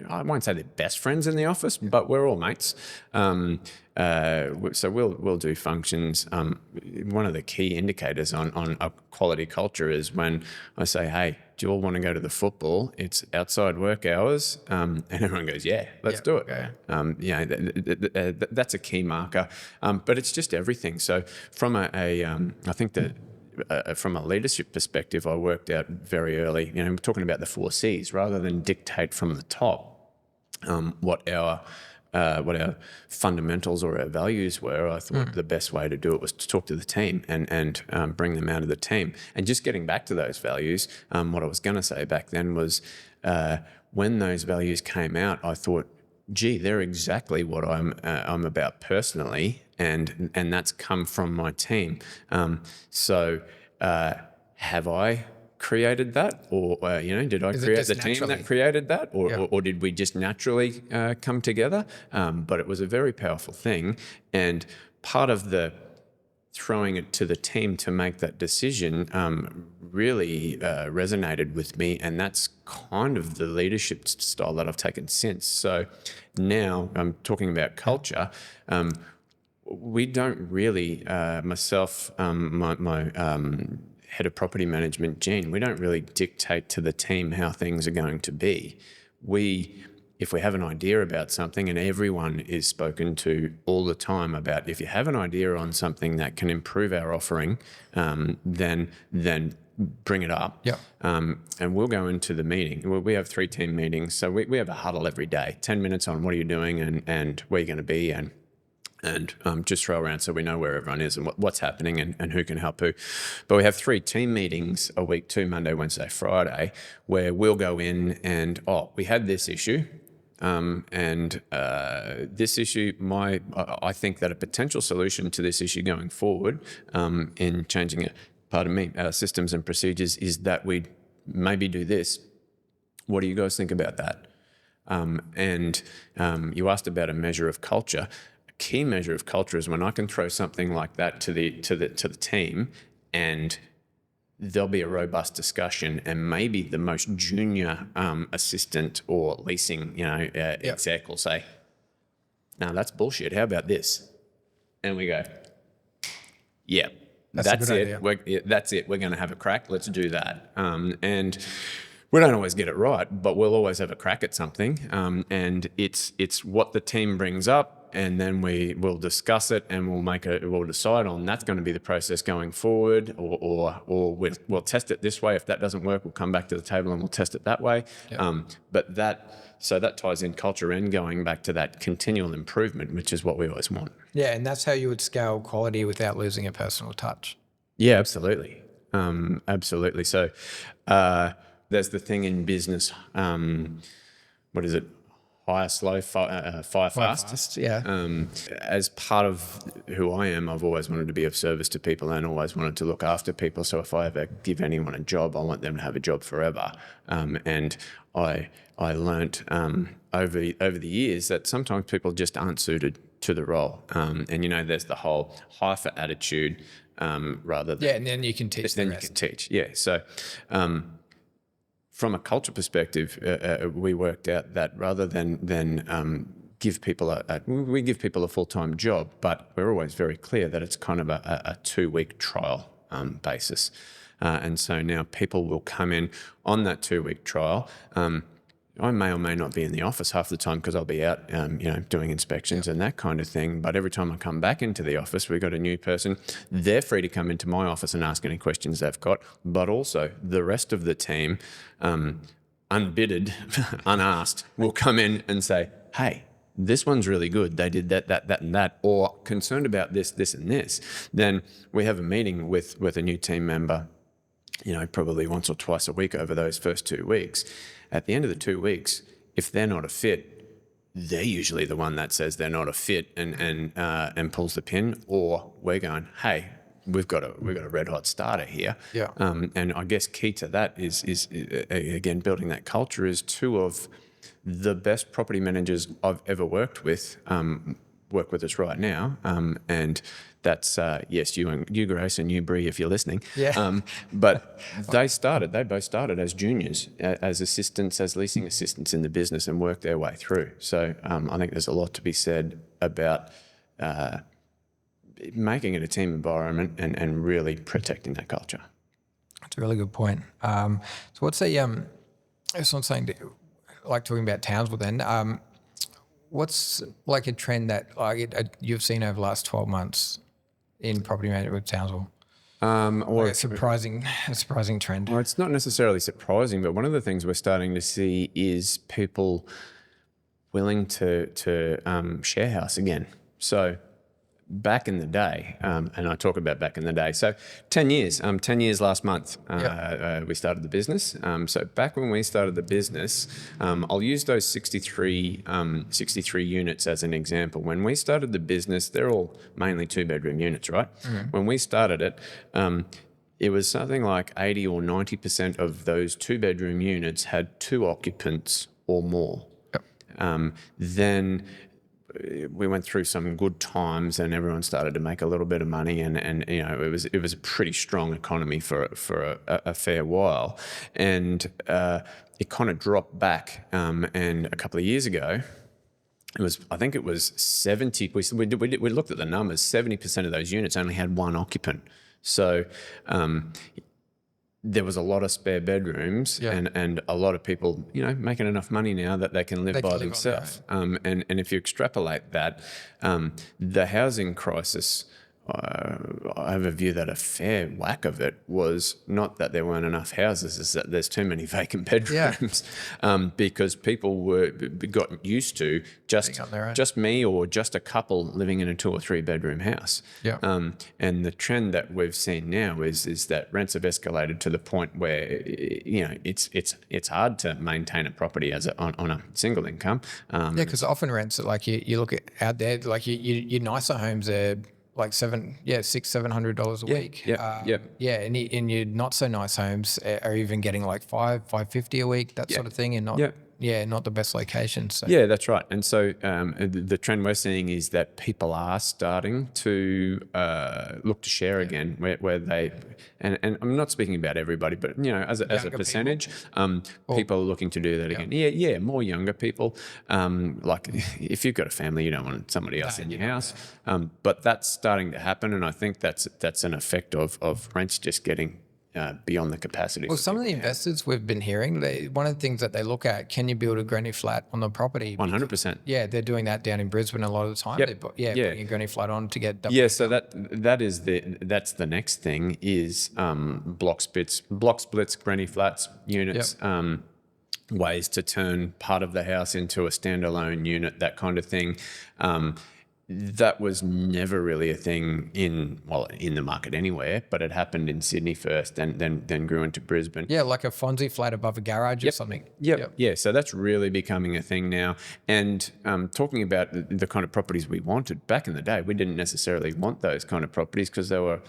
I won't say they're best friends in the office, but we're all mates. So we'll do functions. One of the key indicators on a quality culture is when I say, "Hey, do you all want to go to the football? It's outside work hours," and everyone goes, "Yeah, let's do it." Okay. That's a key marker. But it's just everything. So from I think that. From a leadership perspective, I worked out very early, we're talking about the 4 C's, rather than dictate from the top what our fundamentals or our values were. I thought the best way to do it was to talk to the team and bring them out of the team. And just getting back to those values, what I was going to say back then was when those values came out, I thought, gee, they're exactly what I'm about personally, and that's come from my team. So have I created that, or did I create the team that created that, or did we just naturally come together? But it was a very powerful thing, and part of the throwing it to the team to make that decision really resonated with me, and that's kind of the leadership style that I've taken since. So now I'm talking about culture. We don't really, myself, my head of property management, Jean, we don't really dictate to the team how things are going to be. If we have an idea about something, and everyone is spoken to all the time about, if you have an idea on something that can improve our offering, then bring it up. And we'll go into the meeting. We have 3 team meetings, so we have a huddle every day, 10 minutes on what are you doing and where you're going to be, and just throw around so we know where everyone is and what's happening and who can help who. But we have 3 team meetings a week, 2 Monday, Wednesday, Friday, where we'll go in and, we had this issue. This issue, I think that a potential solution to this issue going forward in changing our systems and procedures is that we maybe do this. What do you guys think about that? You asked about a measure of culture. A key measure of culture is when I can throw something like that to the team, and there'll be a robust discussion, and maybe the most junior assistant or leasing exec will say, "No, that's bullshit. How about this?" And we go, "Yeah, that's it. That's it. We're going to have a crack. Let's do that." And we don't always get it right, but we'll always have a crack at something. And it's what the team brings up, and then we will discuss it, and we'll decide on that's going to be the process going forward, or we'll test it this way. If that doesn't work, we'll come back to the table and we'll test it that way. But that ties in culture and going back to that continual improvement, which is what we always want. Yeah, and that's how you would scale quality without losing a personal touch. Yeah, absolutely. Absolutely. So There's the thing in business, what is it? Hire slow, fire fast. Yeah. As part of who I am, I've always wanted to be of service to people and always wanted to look after people. So if I ever give anyone a job, I want them to have a job forever. And I learnt over the years that sometimes people just aren't suited to the role. And there's the whole hyphen attitude rather than and then you can teach. Then you can teach. Yeah. So. From a culture perspective, we worked out that rather than give people we give people a full-time job, but we're always very clear that it's kind of a 2-week trial basis. And so now people will come in on that 2-week trial. I may or may not be in the office half the time because I'll be out, doing inspections and that kind of thing. But every time I come back into the office, we've got a new person. They're free to come into my office and ask any questions they've got. But also the rest of the team, unbidded, unasked, will come in and say, hey, this one's really good. They did that, and that, or concerned about this, and this. Then we have a meeting with a new team member, probably once or twice a week over those first 2 weeks. At the end of the 2 weeks, if they're not a fit, they're usually the one that says they're not a fit and pulls the pin, or we're going, hey, we've got a red hot starter here. Yeah. And I guess key to that is again building that culture. Is 2 of the best property managers I've ever worked with work with us right now, and that's yes, you Grace and you Bree, if you're listening. Yeah. But they both started as juniors, as assistants, as leasing assistants in the business, and worked their way through. So I think there's a lot to be said about making it a team environment and really protecting that culture. That's a really good point. So what's it's not saying like talking about Townsville then. What's like a trend that you've seen over the last 12 months in property management with Townsville? Or a surprising trend. Well, it's not necessarily surprising, but one of the things we're starting to see is people willing to share house again. So back in the day, and I talk about back in the day, so 10 years last month, we started the business. So back when we started the business, I'll use those 63 units as an example. When we started the business, they're all mainly 2-bedroom units, right? Mm-hmm. When we started it, it was something like 80 or 90% of those 2-bedroom units had 2 occupants or more. Yep. Then we went through some good times and everyone started to make a little bit of money, and it was a pretty strong economy for a fair while, and it kind of dropped back, and a couple of years ago I think it was 70. We looked at the numbers. 70% of those units only had 1 occupant, so there was a lot of spare bedrooms, and a lot of people, making enough money now that they can live by themselves. And if you extrapolate that, the housing crisis, I have a view that a fair whack of it was not that there weren't enough houses, is that there's too many vacant bedrooms, because people got used to just me or just a couple living in a 2 or 3 bedroom house. Yeah. And the trend that we've seen now is that rents have escalated to the point where it's hard to maintain a property on a single income. Because often rents, like you look at out there, like your nicer homes are like $600-700 a week. And your not so nice homes are even getting like $550 a week, that sort of thing, and not the best location. So. Yeah, that's right. And so the trend we're seeing is that people are starting to look to share again, where they, and I'm not speaking about everybody, but as a percentage, people are looking to do that again. Yeah, more younger people. Like if you've got a family, you don't want somebody else in your house. But that's starting to happen, and I think that's an effect of rents just getting beyond the capacity. Well, some of the investors we've been hearing, one of the things that they look at, can you build a granny flat on the property? 100%. Yeah, they're doing that down in Brisbane a lot of the time. Putting a granny flat on to get double. Yeah, so that's the next thing is block splits, granny flats, units. Ways to turn part of the house into a standalone unit, that kind of thing. that was never really a thing in the market anywhere, but it happened in Sydney first, and then grew into Brisbane. Yeah, like a Fonzie flat above a garage or something. Yeah. So that's really becoming a thing now. And talking about the kind of properties we wanted back in the day, we didn't necessarily want those kind of properties because they were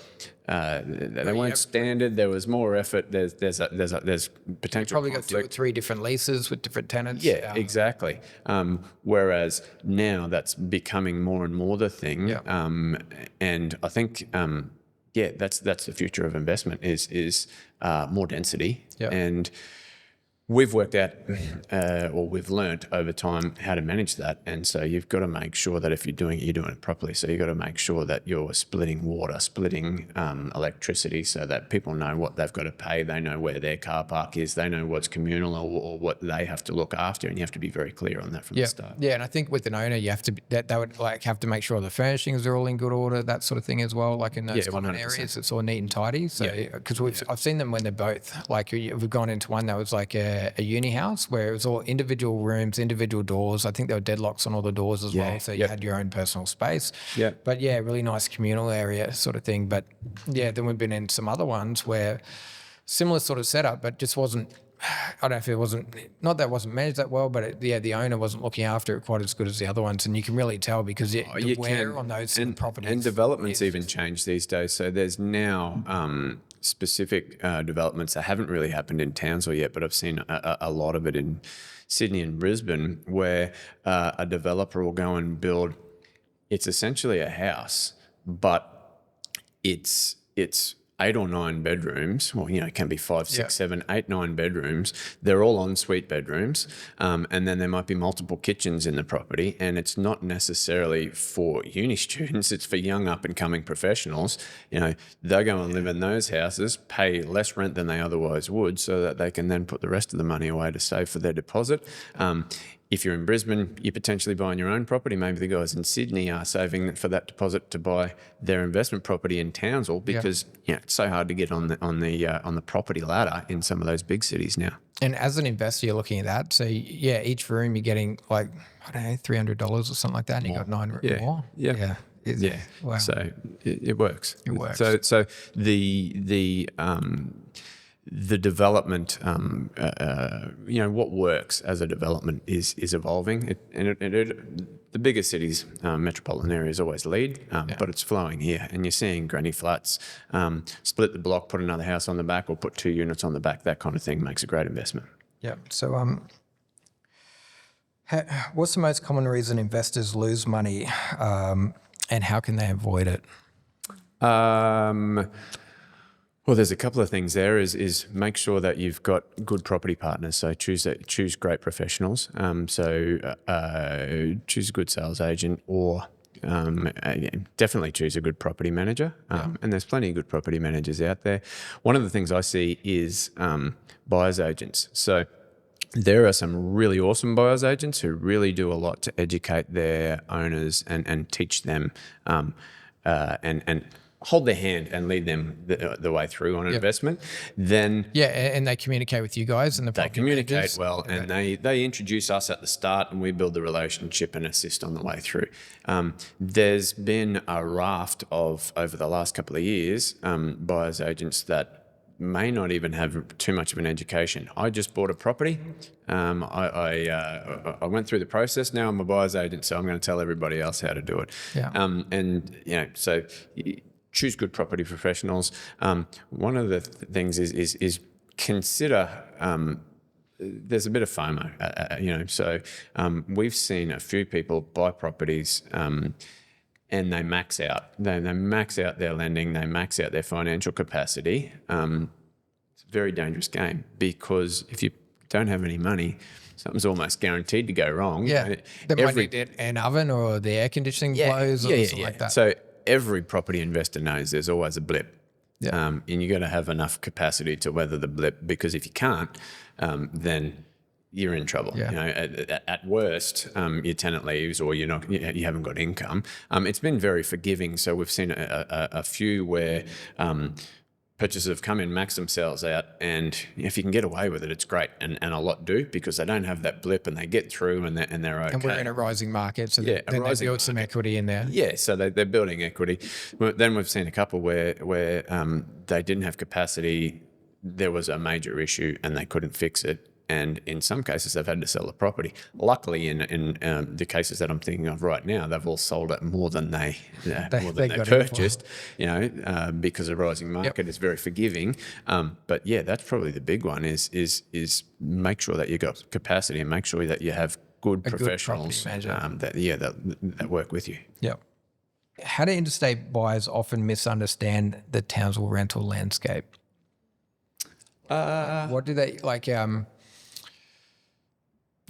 they weren't standard. There was more effort. There's potential. Probably got 2 or 3 different leases with different tenants. Yeah, exactly. Whereas now that's becoming more and more the thing. And I think that's the future of investment is more density. And we've worked out, or we've learnt over time how to manage that. And so you've got to make sure that if you're doing it properly. So you've got to make sure that you're splitting water, splitting electricity, so that people know what they've got to pay. They know where their car park is. They know what's communal or what they have to look after. And you have to be very clear on that from the start. Yeah, and I think with an owner, you have to they would like have to make sure the furnishings are all in good order, that sort of thing as well. Like in those common 100%. Areas, it's all neat and tidy. So because I've seen them when they're both like we've gone into one that was like a uni house where it was all individual rooms, individual doors. I think there were deadlocks on all the doors as well, so you had your own personal space. But really nice communal area sort of thing. But then we've been in some other ones where similar sort of setup, but just wasn't. I don't know if it wasn't, not that it wasn't managed that well, but the owner wasn't looking after it quite as good as the other ones. And you can really tell because the wear on those properties. And developments even change these days. So there's now specific developments that haven't really happened in Townsville yet, but I've seen a lot of it in Sydney and Brisbane, where a developer will go and build, it's essentially a house, but it's 8 or 9 bedrooms. Well, it can be 5, 6, 7, 8, 9 bedrooms. They're all ensuite bedrooms. And then there might be multiple kitchens in the property. And it's not necessarily for uni students. It's for young up and coming professionals. They'll go and live in those houses, pay less rent than they otherwise would, so that they can then put the rest of the money away to save for their deposit. If you're in Brisbane, you're potentially buying your own property. Maybe the guys in Sydney are saving for that deposit to buy their investment property in Townsville because it's so hard to get on the property ladder in some of those big cities now. And as an investor, you're looking at that. So each room you're getting like $300 or something like that, and you got 9 more. Wow. So it works. It works. So the development, what works as a development is evolving. The bigger cities, metropolitan areas always lead, but it's flowing here. And you're seeing granny flats, split the block, put another house on the back, or put 2 units on the back. That kind of thing makes a great investment. Yeah. So what's the most common reason investors lose money, and how can they avoid it? Well, there's a couple of things there. Is make sure that you've got good property partners. So choose great professionals. Choose a good sales agent, or definitely choose a good property manager. And there's plenty of good property managers out there. One of the things I see is buyers agents. So there are some really awesome buyers agents who really do a lot to educate their owners and teach them and hold their hand and lead them the way through on an investment. Then and they communicate with you guys and they communicate managers. Well, and they introduce us at the start, and we build the relationship and assist on the way through. There's been a raft of, over the last couple of years, buyers agents that may not even have too much of an education. I just bought a property. I went through the process. Now I'm a buyer's agent, so I'm going to tell everybody else how to do it. So choose good property professionals. One of the things is consider. There's a bit of FOMO, So we've seen a few people buy properties. And they max out. They max out their lending. They max out their financial capacity. It's a very dangerous game, because if you don't have any money, something's almost guaranteed to go wrong. They might need an oven, or the air conditioning blows, or something like that. So every property investor knows there's always a blip. And you got to have enough capacity to weather the blip, because if you can't, then you're in trouble. At worst, your tenant leaves, or you haven't got income. It's been very forgiving. So we've seen a few where purchasers have come in, maxed themselves out, and if you can get away with it, it's great. And a lot do, because they don't have that blip and they get through and they're okay. And we're in a rising market, so Yeah, then they build some equity in there. Yeah, so they're building equity. But then we've seen a couple where they didn't have capacity, there was a major issue and they couldn't fix it. And in some cases, they've had to sell the property. Luckily, in the cases that I'm thinking of right now, they've all sold it more than they purchased. Because the rising market is very forgiving. But yeah, that's probably the big one. Is make sure that you got capacity and make sure that you have good professionals that work with you. Yep. How do interstate buyers often misunderstand the Townsville rental landscape? What do they like?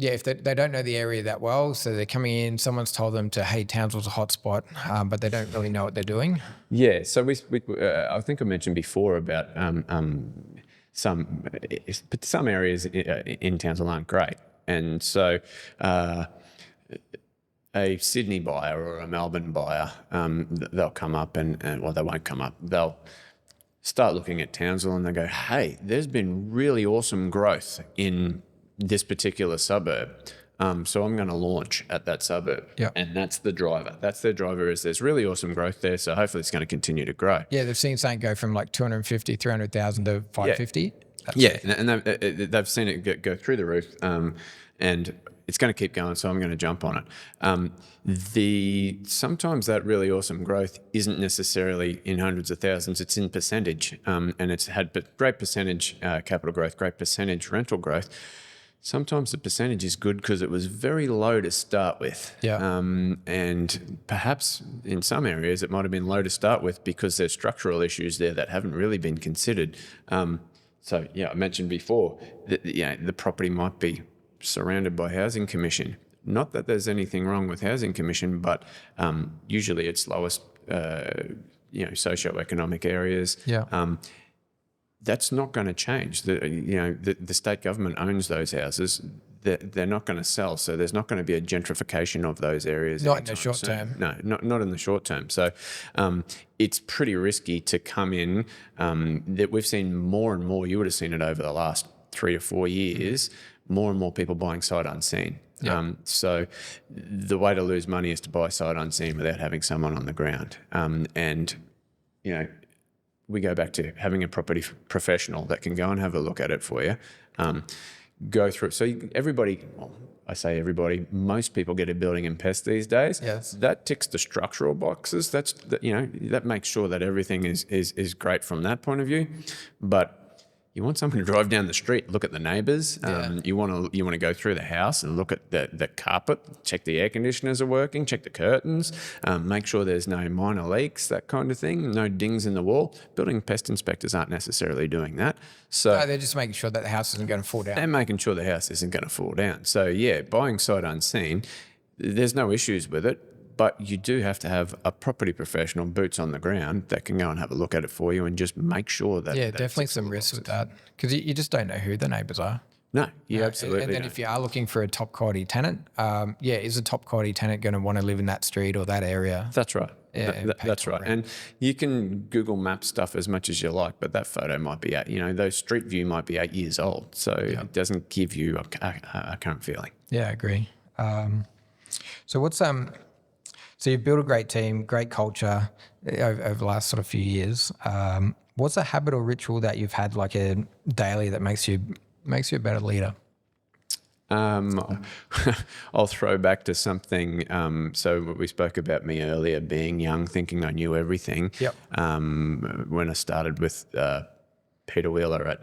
If they don't know the area that well, so they're coming in, someone's told them hey, Townsville's a hot spot, but they don't really know what they're doing. Yeah, so I think I mentioned before about some areas in Townsville aren't great. And so a Sydney buyer or a Melbourne buyer, they'll come up and they won't come up. They'll start looking at Townsville and they go, hey, there's been really awesome growth in this particular suburb. So I'm going to launch at that suburb. Yeah. And that's the driver. That's their driver, is there's really awesome growth there. So hopefully it's going to continue to grow. Yeah, they've seen something go from like 250, 300,000 to 550. Yeah, and they've seen it go through the roof, and it's going to keep going, so I'm going to jump on it. Sometimes that really awesome growth isn't necessarily in hundreds of thousands, it's in percentage, and it's had great percentage capital growth, great percentage rental growth. Sometimes the percentage is good because it was very low to start with. Yeah. And perhaps in some areas it might have been low to start with because there's structural issues there that haven't really been considered. So I mentioned before that the property might be surrounded by housing commission. Not that there's anything wrong with housing commission, but usually it's lowest, socioeconomic areas. Yeah. That's not going to change. The state government owns those houses. They're not going to sell, so there's not going to be a gentrification of those areas. Not in the short term. No, not in the short term. So it's pretty risky to come in. That we've seen more and more. You would have seen it over the last 3 to 4 years. More and more people buying sight unseen. Yeah. So the way to lose money is to buy sight unseen without having someone on the ground. We go back to having a property professional that can go and have a look at it for you, go through. So I say everybody, most people get a building and pest these days. Yes. That ticks the structural boxes. That makes sure that everything is great from that point of view. But you want someone to drive down the street, look at the neighbours. You want to go through the house and look at the carpet, check the air conditioners are working, check the curtains, make sure there's no minor leaks, that kind of thing, no dings in the wall. Building pest inspectors aren't necessarily doing that. So they're just making sure that the house isn't going to fall down. They're making sure the house isn't going to fall down. So buying sight unseen, there's no issues with it. But you do have to have a property professional, boots on the ground, that can go and have a look at it for you and just make sure that... Yeah, definitely some risks with that, because you just don't know who the neighbours are. No, you absolutely And then if you are looking for a top quality tenant, is a top quality tenant going to want to live in that street or that area? That's right. Yeah, that's right. And you can Google Map stuff as much as you like, but that photo might be, those street view might be 8 years old. So it doesn't give you a current feeling. Yeah, I agree. So what's... So you've built a great team, great culture over the last sort of few years. What's a habit or ritual that you've had like a daily that makes you a better leader? I'll throw back to something. So we spoke about me earlier being young, thinking I knew everything. Yep. When I started with Peter Wheeler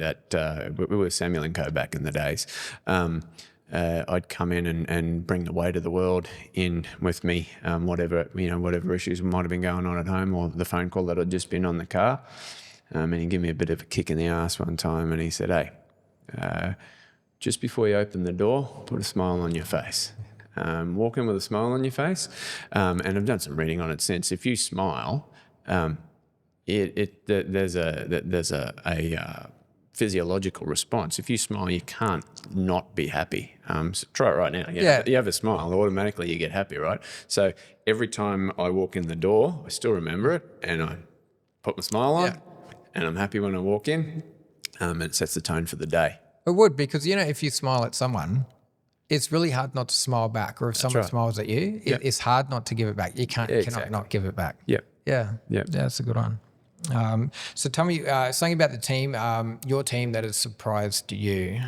we were Samuel & Co back in the days. I'd come in and bring the weight of the world in with me, whatever issues might have been going on at home or the phone call that I'd just been on the car. And he gave me a bit of a kick in the ass one time and he said, hey, just before you open the door, put a smile on your face. Walk in with a smile on your face. And I've done some reading on it since. If you smile, there's a physiological response. If you smile, you can't not be happy. So try it right now. You have a smile, automatically you get happy, right? So every time I walk in the door, I still remember it and I put my smile on and I'm happy when I walk in, and it sets the tone for the day. It would, because, if you smile at someone, it's really hard not to smile back. Or if someone smiles at you, it's hard not to give it back. You cannot not give it back. Yeah. Yeah. That's a good one. So tell me something about the team, your team that has surprised you,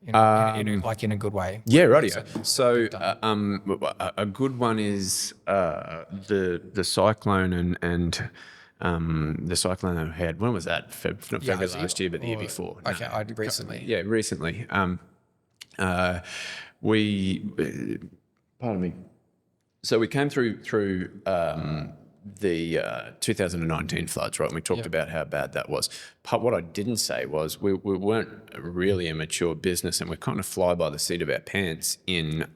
in a good way. Yeah, rightio. So a good one is the cyclone and the cyclone that we had. When was that? February last year, but the year before. Okay, recently. Yeah, recently. Pardon me. So we came through the 2019 floods, right? And we talked about how bad that was. But what I didn't say was we weren't really a mature business, and we're kind of fly by the seat of our pants in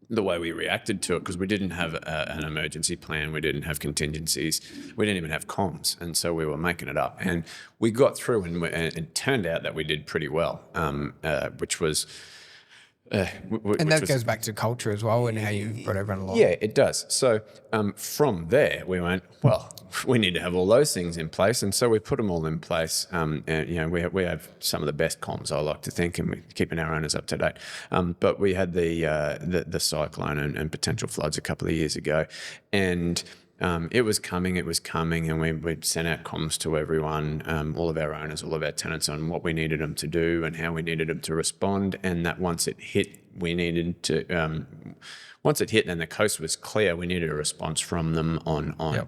the way we reacted to it, because we didn't have an emergency plan. We didn't have contingencies. We didn't even have comms. And so we were making it up. And we got through, and it turned out that we did pretty well, which was... and that goes back to culture as well, and how you brought everyone along. Yeah, it does. So from there, we went, well, we need to have all those things in place, and so we put them all in place. And, we have some of the best comms, I like to think, and we're keeping our owners up to date. But we had the cyclone and potential floods a couple of years ago, and it was coming, and we'd sent out comms to everyone, all of our owners, all of our tenants, on what we needed them to do and how we needed them to respond. And that once it hit, once it hit and the coast was clear, we needed a response from them on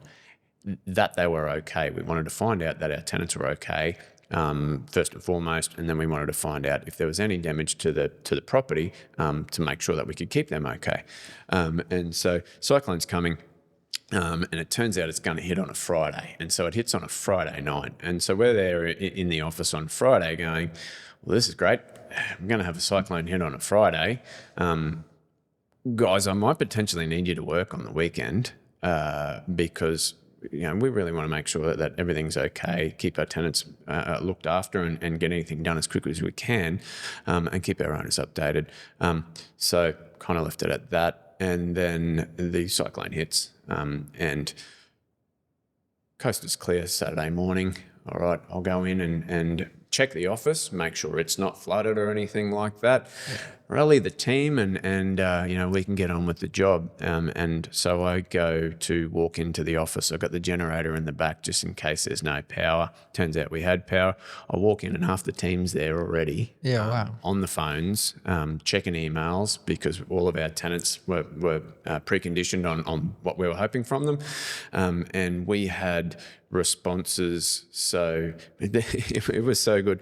that they were okay. We wanted to find out that our tenants were okay, first and foremost, and then we wanted to find out if there was any damage to the property, to make sure that we could keep them okay. And so cyclone's coming. And it turns out it's going to hit on a Friday. And so it hits on a Friday night. And so we're there in the office on Friday going, well, this is great. I'm going to have a cyclone hit on a Friday. Guys, I might potentially need you to work on the weekend, because we really want to make sure that everything's okay, keep our tenants looked after, and get anything done as quickly as we can, and keep our owners updated. So kind of left it at that. And then the cyclone hits, and coast is clear Saturday morning. All right, I'll go in and check the office, make sure it's not flooded or anything like that. Yeah. Rally the team, and we can get on with the job. And so I go to walk into the office. I've got the generator in the back just in case there's no power. Turns out we had power. I walk in, and half the team's there already. Yeah, wow. On the phones, checking emails, because all of our tenants were preconditioned on what we were hoping from them. And we had responses. So it was so good.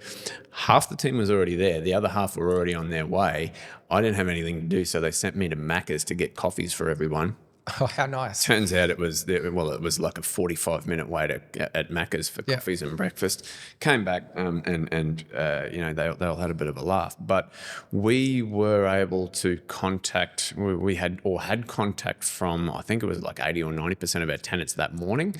Half the team was already there. The other half were already on their way. I didn't have anything to do, so they sent me to Macca's to get coffees for everyone. Oh, how nice. Turns out it was like a 45-minute wait at Macca's for coffees and breakfast. Came back, and they all had a bit of a laugh. But we were able to contact, we had contact from, I think it was like 80 or 90% of our tenants that morning.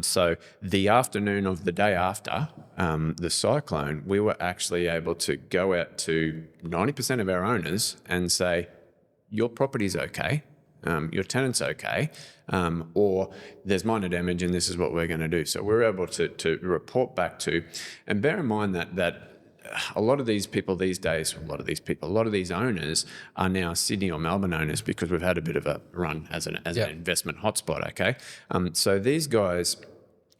So the afternoon of the day after the cyclone, we were actually able to go out to 90% of our owners and say, your property's okay. Your tenant's okay, or there's minor damage and this is what we're going to do. So we're able to report back to, and bear in mind that a lot of these people these days, a lot of these owners are now Sydney or Melbourne owners, because we've had a bit of a run as an investment hotspot, okay? So these guys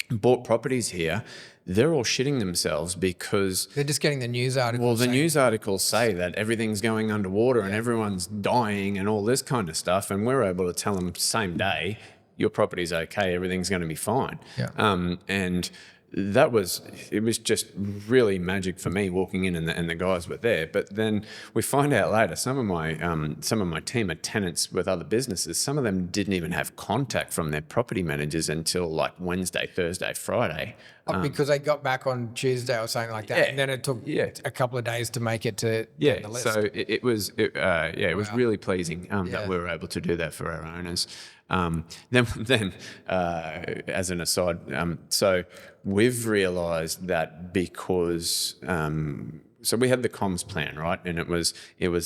bought properties here. They're all shitting themselves because... They're just getting the news articles. Well, the news articles say that everything's going underwater and everyone's dying and all this kind of stuff, and we're able to tell them same day, your property's okay, everything's going to be fine. Yeah. And it was just really magic for me walking in, and the guys were there. But then we find out later, some of my team are tenants with other businesses. Some of them didn't even have contact from their property managers until like Wednesday, Thursday, Friday. Because they got back on Tuesday or something like that, and then it took a couple of days to make it to the list. So it was really pleasing that we were able to do that for our owners. Then as an aside, so we've realised that because so we had the comms plan, right? And it was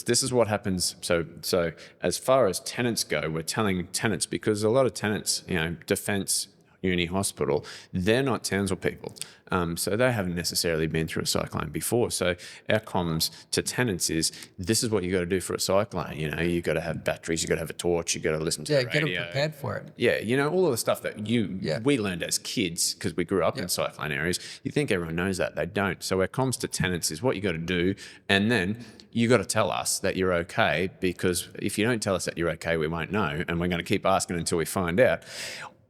this is what happens. So as far as tenants go, we're telling tenants, because a lot of tenants, defence, uni hospital, they're not Townsville people. So they haven't necessarily been through a cyclone before. So our comms to tenants is, this is what you got to do for a cyclone. You know, you got to have batteries, you got to have a torch, you got to listen to the radio. Get them prepared for it. Yeah, you know, all of the stuff that we learned as kids because we grew up in cyclone areas. You think everyone knows that. They don't. So our comms to tenants is what you got to do. And then you got to tell us that you're okay, because if you don't tell us that you're okay, we won't know. And we're going to keep asking until we find out.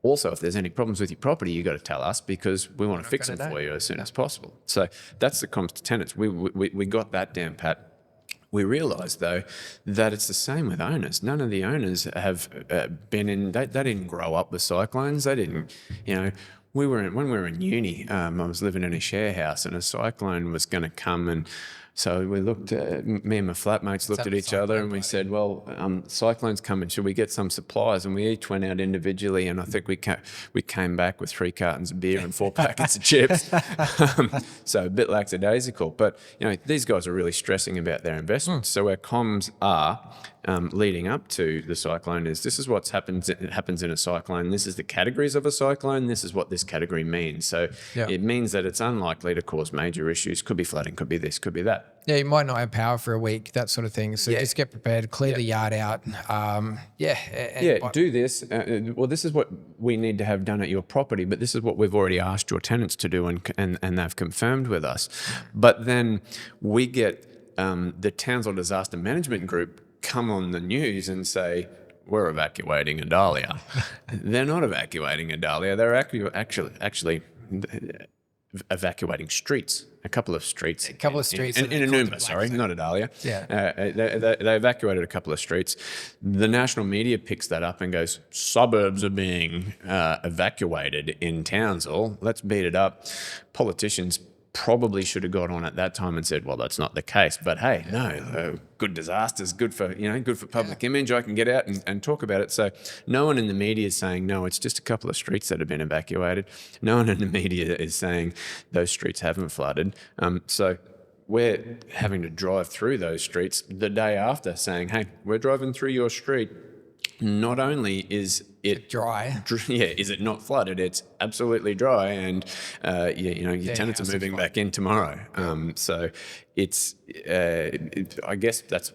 Also, if there's any problems with your property, you got to tell us, because we want to fix them for you as soon as possible. So that's the comms to tenants. We got that down pat. We realised, though, that it's the same with owners. None of the owners have been in. They didn't grow up with cyclones. They didn't, you know. When we were in uni, I was living in a share house, and a cyclone was going to come, and so we looked. Me and my flatmates looked at each other, and we said, "Well, cyclone's coming. Should we get some supplies?" And we each went out individually, and I think we came back with 3 cartons of beer and 4 packets of chips. So a bit lackadaisical, but you know, these guys are really stressing about their investments. So our comms are leading up to the cyclone is, this is what happens in a cyclone. This is the categories of a cyclone. This is what this category means. So it means that it's unlikely to cause major issues. Could be flooding, could be this, could be that. Yeah, you might not have power for a week, that sort of thing. So just get prepared, clear the yard out. Do this. Well, this is what we need to have done at your property, but this is what we've already asked your tenants to do, and they've confirmed with us. But then we get the Townsville Disaster Management Group come on the news and say, we're evacuating Adalia. They're not evacuating Adalia. They're actually evacuating streets. A couple of streets. In Anoumba, sorry, not Adalia. They evacuated a couple of streets. The national media picks that up and goes, suburbs are being evacuated in Townsville. Let's beat it up. Politicians probably should have got on at that time and said, well, that's not the case. But hey, no, good disasters, good for public image. I can get out and talk about it. So no one in the media is saying, no, it's just a couple of streets that have been evacuated. No one in the media is saying those streets haven't flooded. So we're having to drive through those streets the day after saying, hey, we're driving through your street. Not only is it dry, is it not flooded? It's absolutely dry, and your tenants are moving back in tomorrow. So it's I guess that's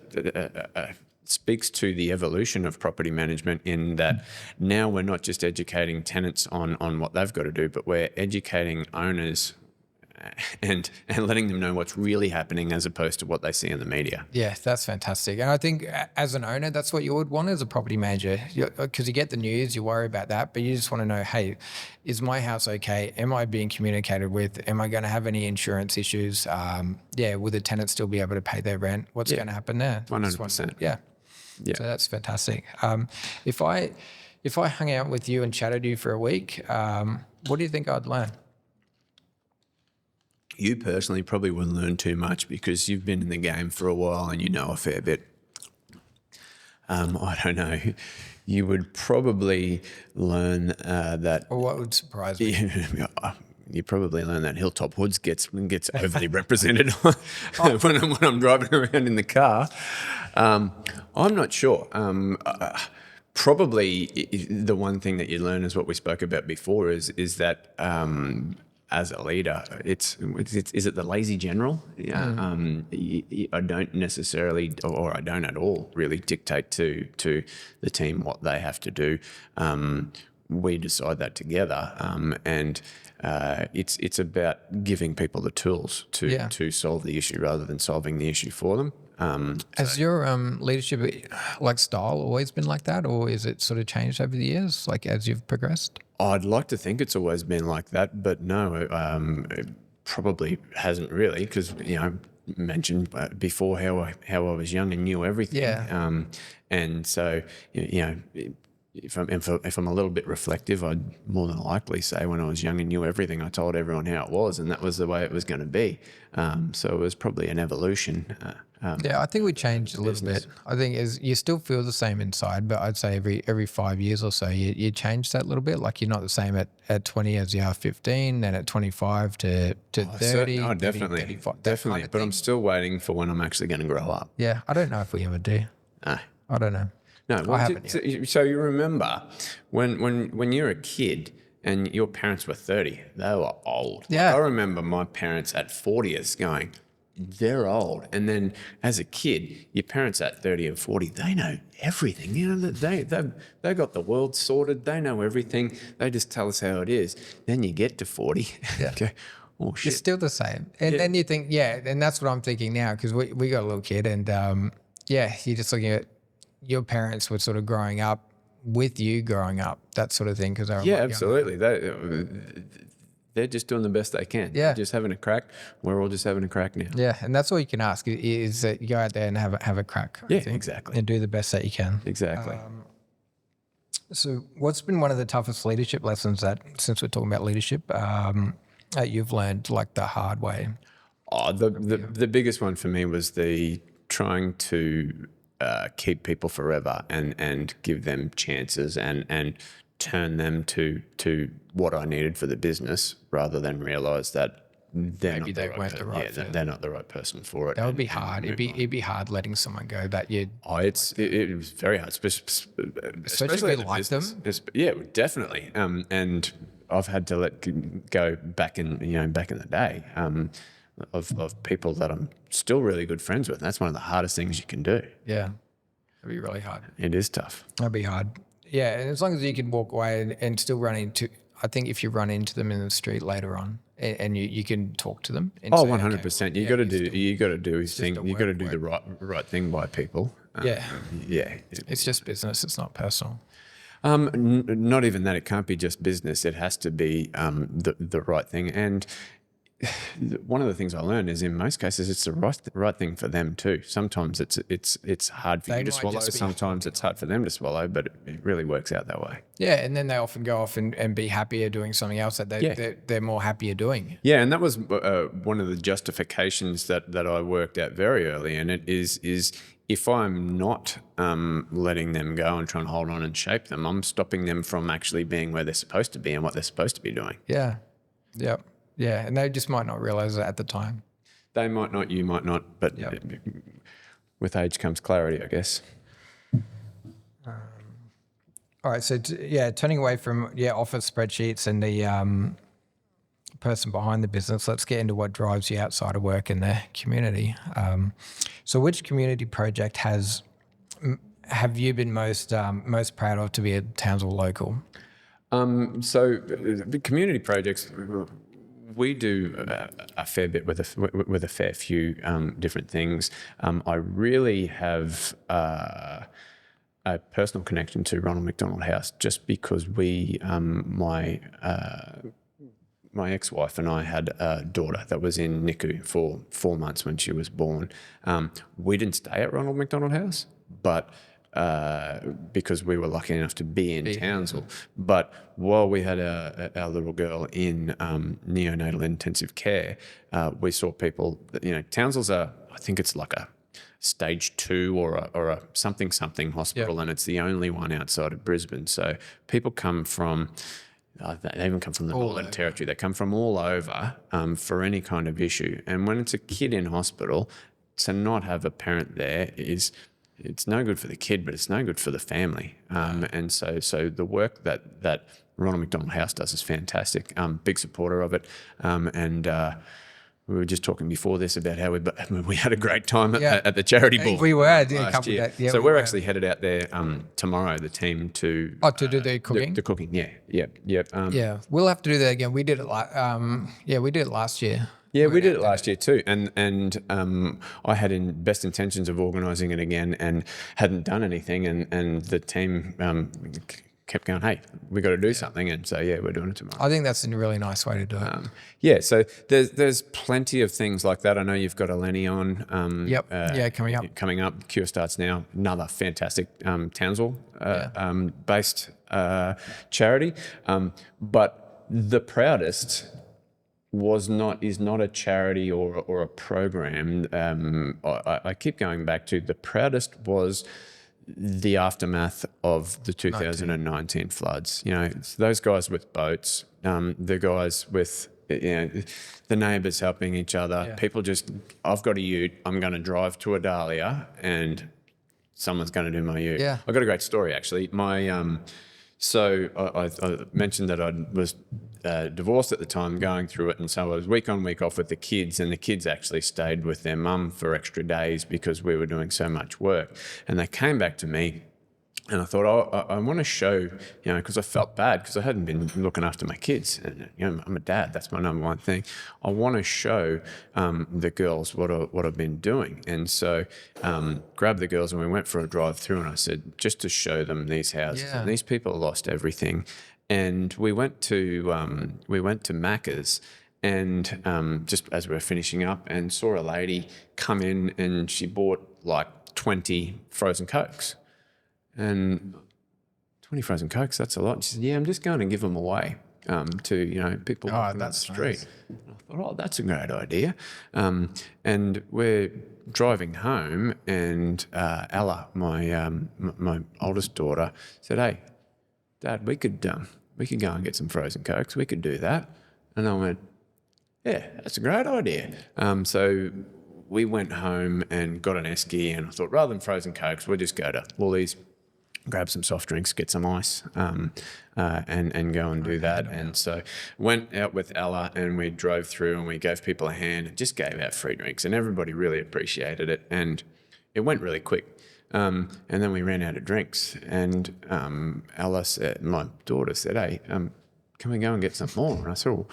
speaks to the evolution of property management, in that now we're not just educating tenants on what they've got to do, but we're educating owners and letting them know what's really happening, as opposed to what they see in the media. Yeah, that's fantastic. And I think as an owner, that's what you would want as a property manager, because you get the news, you worry about that, but you just want to know, hey, is my house okay? Am I being communicated with? Am I going to have any insurance issues? Will the tenant still be able to pay their rent? What's going to happen there? 100%. Yeah. So that's fantastic. If I hung out with you and chatted to you for a week, what do you think I'd learn? You personally probably wouldn't learn too much, because you've been in the game for a while and you know a fair bit. I don't know. You would probably learn that. Or what would surprise me? You probably learn that Hilltop Hoods gets overly represented when I'm driving around in the car. I'm not sure. Probably the one thing that you learn is what we spoke about before, is that as a leader, is it the lazy general? I don't necessarily, or I don't at all really dictate to the team what they have to do. We decide that together, and it's about giving people the tools to solve the issue rather than solving the issue for them. Has your leadership style always been like that, or is it sort of changed over the years, as you've progressed? I'd like to think it's always been like that, but no, it probably hasn't really, because I mentioned before how I was young and knew everything. And so if I'm a little bit reflective, I'd more than likely say when I was young and knew everything, I told everyone how it was, and that was the way it was going to be. So it was probably an evolution. I think we changed a little bit. I think you still feel the same inside, but I'd say every 5 years or so, you change that a little bit. Like, you're not the same at 20 as you are 15, then at 25 to 30. Oh, definitely. 35, definitely. But I'm still waiting for when I'm actually going to grow up. Yeah, I don't know if we ever do. No. I don't know. No, so you remember when you're a kid, and your parents were 30, they were old. Yeah. I remember my parents at 40s going, they're old. And then as a kid, your parents at 30 and 40, they know everything. You know, they got the world sorted. They know everything. They just tell us how it is. Then you get to 40. Yeah. Okay. Oh, shit. It's still the same. And then you think, and that's what I'm thinking now, because we got a little kid, and you're just looking at your parents were sort of growing up with you growing up, that sort of thing. Because absolutely. They're just doing the best they can. Yeah. They're just having a crack. We're all just having a crack now. Yeah, and that's all you can ask is that you go out there and have a crack. I think, exactly. and do the best that you can. Exactly. So, what's been one of the toughest leadership lessons that, since we're talking about leadership, that you've learned like the hard way? The biggest one for me was the trying to keep people forever and give them chances and turn them to what I needed for the business, rather than realise that they're not the right person for it. That would be hard. It'd be hard letting someone go that you. It was very hard, Especially if you like them. Yeah, definitely. And I've had to let go back in the day of people that I'm still really good friends with. And that's one of the hardest things you can do. Yeah, that'd be really hard. It is tough. That'd be hard. Yeah, and as long as you can walk away and still run into, I think if you run into them in the street later on and you can talk to them. And 100%. You got to do his thing. You got to do the right thing by people. It's just business. It's not personal. Not even that. It can't be just business. It has to be the right thing. And one of the things I learned is in most cases it's the right thing for them too. Sometimes it's hard for you to swallow. Sometimes it's hard for them to swallow, but it really works out that way. Yeah, and then they often go off and be happier doing something else that they're more happier doing. Yeah, and that was one of the justifications that I worked out very early, and it is if I'm not letting them go and trying to hold on and shape them, I'm stopping them from actually being where they're supposed to be and what they're supposed to be doing. Yeah. Yep. Yeah, and they just might not realize it at the time. They might not, you might not, but with age comes clarity, I guess. All right, so turning away from office spreadsheets and the person behind the business, let's get into what drives you outside of work in the community. So which community project have you been most proud of to be a Townsville local? So the community projects, we do a fair bit with a fair few different things. I really have a personal connection to Ronald McDonald House, just because my ex-wife and I had a daughter that was in NICU for 4 months when she was born. We didn't stay at Ronald McDonald House, but because we were lucky enough to be in Townsville. But while we had our little girl in neonatal intensive care, we saw people, Townsville's I think it's like a stage 2 or a something hospital, and it's the only one outside of Brisbane. So people come from, they even come from the Northern Territory. They come from all over for any kind of issue. And when it's a kid in hospital, to not have a parent there it's no good for the kid, but it's no good for the family. And so the work that Ronald McDonald House does is fantastic. Big supporter of it. And we were just talking before this about how we had a great time at the charity ball. We were last year. So we're actually headed out there tomorrow, the team, to do the cooking? The cooking, yeah. We'll have to do that again. We did it we did it last year. Yeah, we did it last year too, and I had best intentions of organising it again and hadn't done anything, and the team kept going, hey, we got to do something, and so we're doing it tomorrow. I think that's a really nice way to do it. So there's plenty of things like that. I know you've got a Lenny on. Coming up. Cure starts now. Another fantastic Townsville based charity, but the proudest is not a charity or a program. I keep going back to the proudest was the aftermath of the 2019 floods. It's those guys with boats, the guys with the neighbours helping each other. People just, I've got a ute, I'm going to drive to Adalia and someone's going to do my ute. I've got a great story actually. So I mentioned that I was divorced at the time, going through it, and so I was week on, week off with the kids, and the kids actually stayed with their mum for extra days because we were doing so much work. And they came back to me, and I thought, I want to show, because I felt bad because I hadn't been looking after my kids. And, I'm a dad. That's my number one thing. I want to show the girls what I've been doing. And so grabbed the girls and we went for a drive through, and I said, just to show them these houses. Yeah. And these people lost everything. And we went to Macca's, and just as we were finishing up, and saw a lady come in, and she bought like 20 frozen Cokes. And 20 frozen Cokes, that's a lot. She said, yeah, I'm just going to give them away to, people walking down the street. And I thought, that's a great idea. And we're driving home, and Ella, my oldest daughter, said, hey, Dad, we could go and get some frozen Cokes. We could do that. And I went, yeah, that's a great idea. So we went home and got an esky, and I thought, rather than frozen Cokes, we'll just go to Woolies, grab some soft drinks, get some ice, and go and do that. And so went out with Ella, and we drove through, and we gave people a hand and just gave out free drinks, and everybody really appreciated it. And it went really quick. And then we ran out of drinks, and Ella said, my daughter said, hey, can we go and get some more? And I said, well,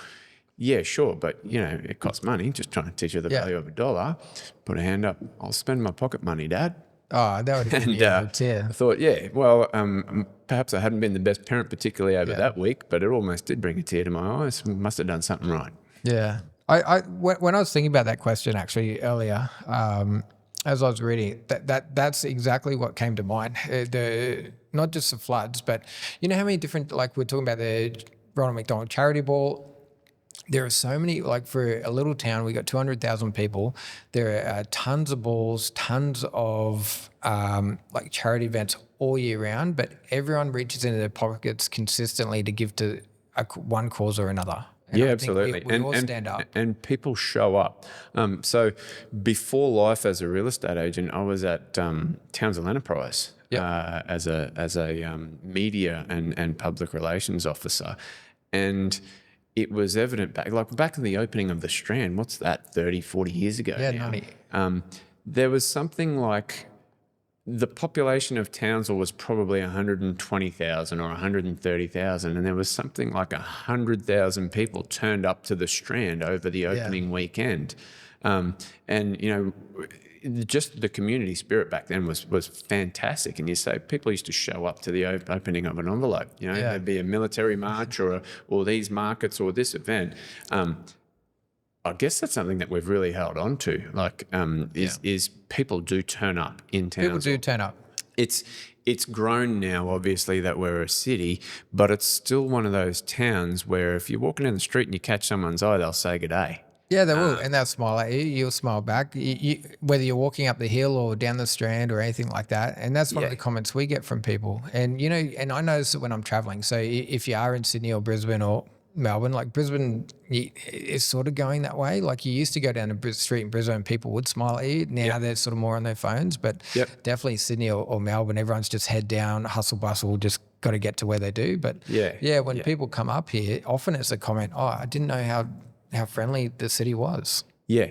yeah, sure, but it costs money. Just trying to teach her the value of $1. Put her hand up. I'll spend my pocket money, Dad. Oh, that would have been a tear. I thought, yeah, well, perhaps I hadn't been the best parent, particularly over that week, but it almost did bring a tear to my eyes. Must have done something right. Yeah. When I was thinking about that question actually earlier, as I was reading, that's exactly what came to mind. Not just the floods, but how many different, like we're talking about the Ronald McDonald Charity Ball. There are so many, like for a little town, we got 200,000 people. There are tons of balls, tons of like charity events all year round, but everyone reaches into their pockets consistently to give to one cause or another. And yeah, I absolutely. We all stand up. And people show up. So before life as a real estate agent, I was at Townsville Enterprise as a media and public relations officer. And it was evident back in the opening of the Strand, what's that, 30, 40 years ago now? There was something like the population of Townsville was probably 120,000 or 130,000, and there was something like 100,000 people turned up to the Strand over the opening weekend. Just the community spirit back then was fantastic. And you say people used to show up to the opening of an envelope. There'd be a military march or these markets or this event. I guess that's something that we've really held on to. Is people do turn up in Townsville. People do turn up. It's grown now, obviously, that we're a city, but it's still one of those towns where if you're walking down the street and you catch someone's eye, they'll say good day. Yeah, they will, and they'll smile at you. You'll smile back, whether you're walking up the hill or down the Strand or anything like that. And that's one of the comments we get from people. And and I notice it when I'm traveling. So if you are in Sydney or Brisbane or Melbourne, like Brisbane is sort of going that way. Like you used to go down the street in Brisbane, people would smile at you. Now they're sort of more on their phones. But definitely Sydney or Melbourne, everyone's just head down, hustle bustle, just got to get to where they do. But when people come up here, often it's a comment, oh, I didn't know how friendly the city was. Yeah.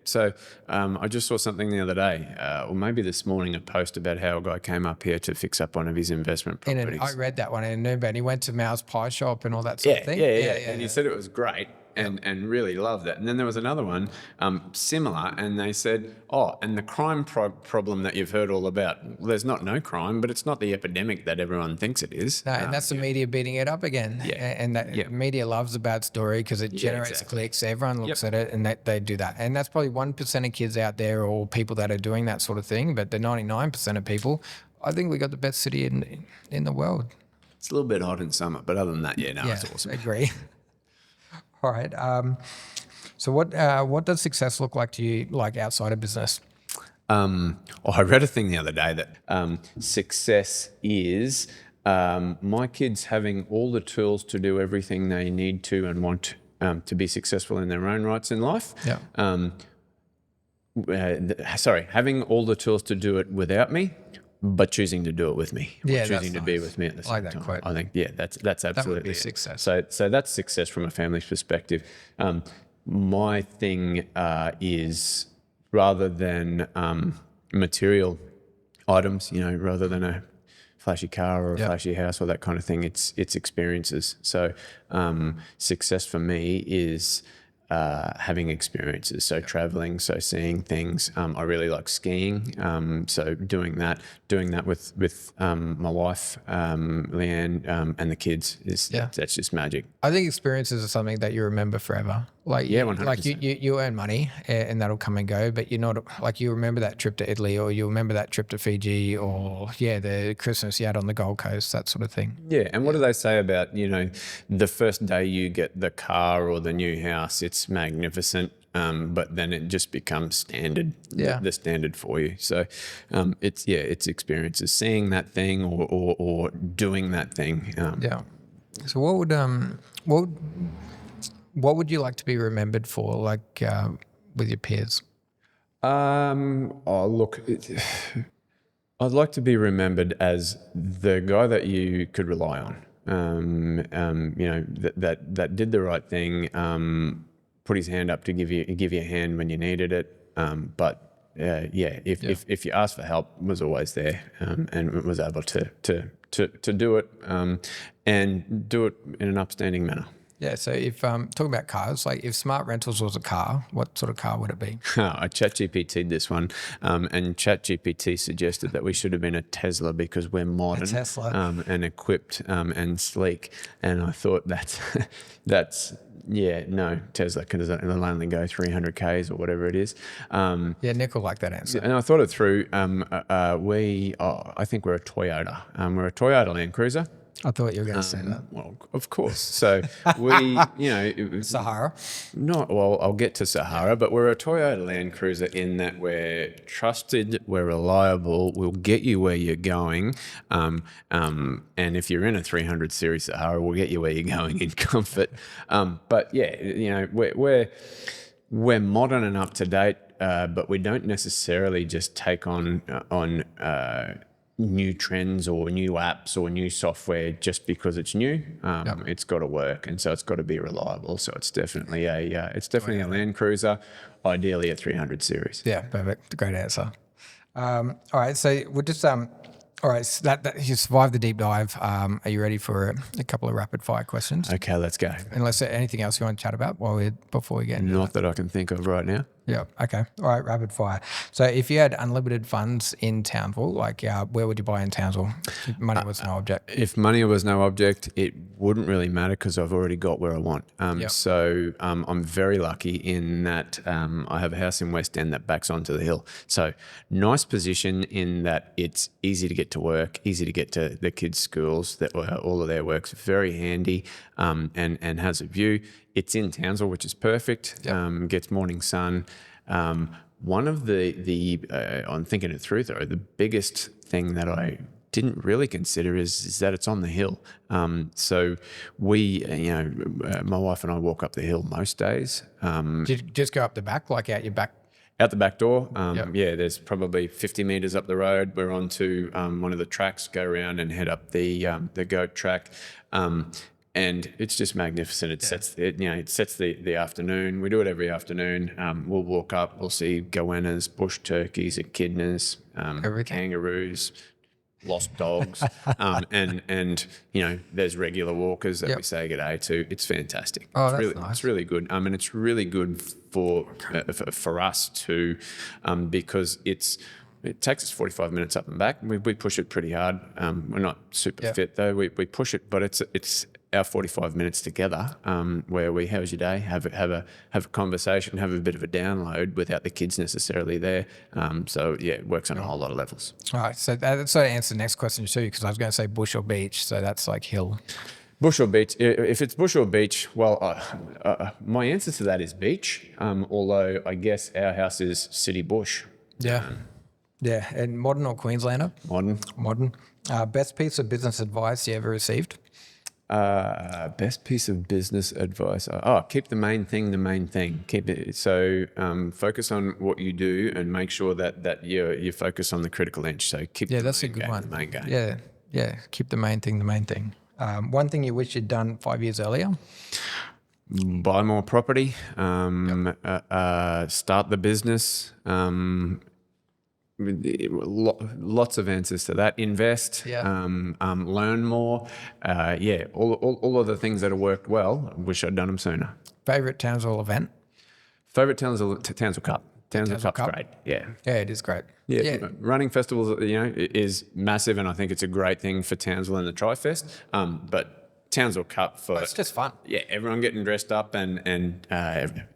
So I just saw something the other day, or maybe this morning, a post about how a guy came up here to fix up one of his investment properties. I read that one in Newburn. He went to Mao's Pie Shop and all that sort of thing. And he said it was great and really loved it. And then there was another one similar, and they said, and the crime problem that you've heard all about, well, there's no crime, but it's not the epidemic that everyone thinks it is. No, and that's the media beating it up again. And that media loves a bad story because it generates clicks. Everyone looks at it and they do that. And that's probably 1% of kids out there or people that are doing that sort of thing, but the 99% of people, I think we got the best city in the world. It's a little bit hot in summer, but other than that, it's awesome. I agree. All right. So what does success look like to you, like outside of business? I read a thing the other day that success is my kids having all the tools to do everything they need to and want to be successful in their own rights in life. Yeah. Having all the tools to do it without me, but choosing to do it with me, Yeah, choosing that's to be nice. with me at the I like same that time. quote. I think, yeah, that's absolutely be it. success. So that's success from a family's perspective. My thing is rather than material items, rather than a flashy car or a flashy house or that kind of thing, it's experiences. So success for me is having experiences, so traveling, so seeing things. I really like skiing, so doing that with my wife, Leanne, and the kids that's just magic. I think experiences are something that you remember forever. Like, Yeah, like 100%. you earn money and that'll come and go, but you're not like, you remember that trip to Italy, or you remember that trip to Fiji, or the Christmas you had on the Gold Coast, that sort of thing. Yeah, and what do they say about, the first day you get the car or the new house? It's magnificent, but then it just becomes standard, the standard for you. So it's experiences, seeing that thing or doing that thing. So what would you like to be remembered for, like with your peers? Look, I'd like to be remembered as the guy that you could rely on. That did the right thing, put his hand up to give you a hand when you needed it. If you asked for help, was always there, and was able to do it, and do it in an upstanding manner. Yeah, so if talking about cars, like if Smart Rentals was a car, what sort of car would it be? I ChatGPT'd this one, and ChatGPT suggested that we should have been a Tesla because we're modern, and equipped, and sleek. And I thought that's Tesla can only go 300 Ks or whatever it is. Nick will like that answer. And I thought it through. I think we're a Toyota. We're a Toyota Land Cruiser. I thought you were going to say that. Well, of course. So we, Sahara. I'll get to Sahara, but we're a Toyota Land Cruiser in that we're trusted, we're reliable, we'll get you where you're going. And if you're in a 300 series Sahara, we'll get you where you're going in comfort. We're modern and up to date, but we don't necessarily just take on new trends or new apps or new software just because it's new. It's got to work, and so it's got to be reliable. So it's definitely a Land Cruiser, ideally a 300 series. Yeah, perfect. Great answer. All right, so we'll just all right, so that you survived the deep dive. Are you ready for a couple of rapid fire questions? Okay, let's go. Unless there's anything else you want to chat about before we get into Not that I can think of right now. Yeah. Okay. All right. Rapid fire. So, if you had unlimited funds in Townsville, like where would you buy in Townsville? If money was no object. If money was no object, it wouldn't really matter because I've already got where I want. So I'm very lucky in that I have a house in West End that backs onto the hill. So nice position in that it's easy to get to work, easy to get to the kids' schools. That all of their work's very handy, and has a view. It's in Townsville, which is perfect. Gets morning sun. One of the I'm thinking it through though, the biggest thing that I didn't really consider is that it's on the hill. So we, my wife and I walk up the hill most days. Did you just go up the back, like out your back? Out the back door, there's probably 50 metres up the road. We're onto one of the tracks, go around and head up the goat track. And it's just magnificent. It sets the afternoon. We do it every afternoon. We'll walk up. We'll see goannas, bush turkeys, echidnas, kangaroos, lost dogs, and there's regular walkers that we say g'day to. It's fantastic. Oh, that's nice. It's really good. And it's really good for us too, because it takes us 45 minutes up and back. We push it pretty hard. We're not super fit though. We push it, but it's our 45 minutes together, where we, how's your day? Have a conversation, have a bit of a download without the kids necessarily there. It works on a whole lot of levels. All right, so that sort of answers the next question too, because I was going to say bush or beach, so that's like hill. Bush or beach? If it's bush or beach, well, my answer to that is beach. Although I guess our house is city bush. Yeah. And modern or Queenslander? Modern. Best piece of business advice you ever received? Best piece of business advice. Oh, keep the main thing the main thing. Keep it. So focus on what you do and make sure that you focus on the critical inch. So keep the that's a main good game one. the main game. Yeah. Keep the main thing the main thing. One thing you wish you'd done 5 years earlier? Buy more property. Start the business. Lots of answers to that. Invest, learn more. All of the things that have worked well. Wish I'd done them sooner. Favorite Townsville event? Favorite Townsville Cup. Townsville Cup's great. Yeah, it is great. Running festivals, is massive, and I think it's a great thing for Townsville and the Tri-Fest. But Townsville Cup It's just fun. Yeah, everyone getting dressed up and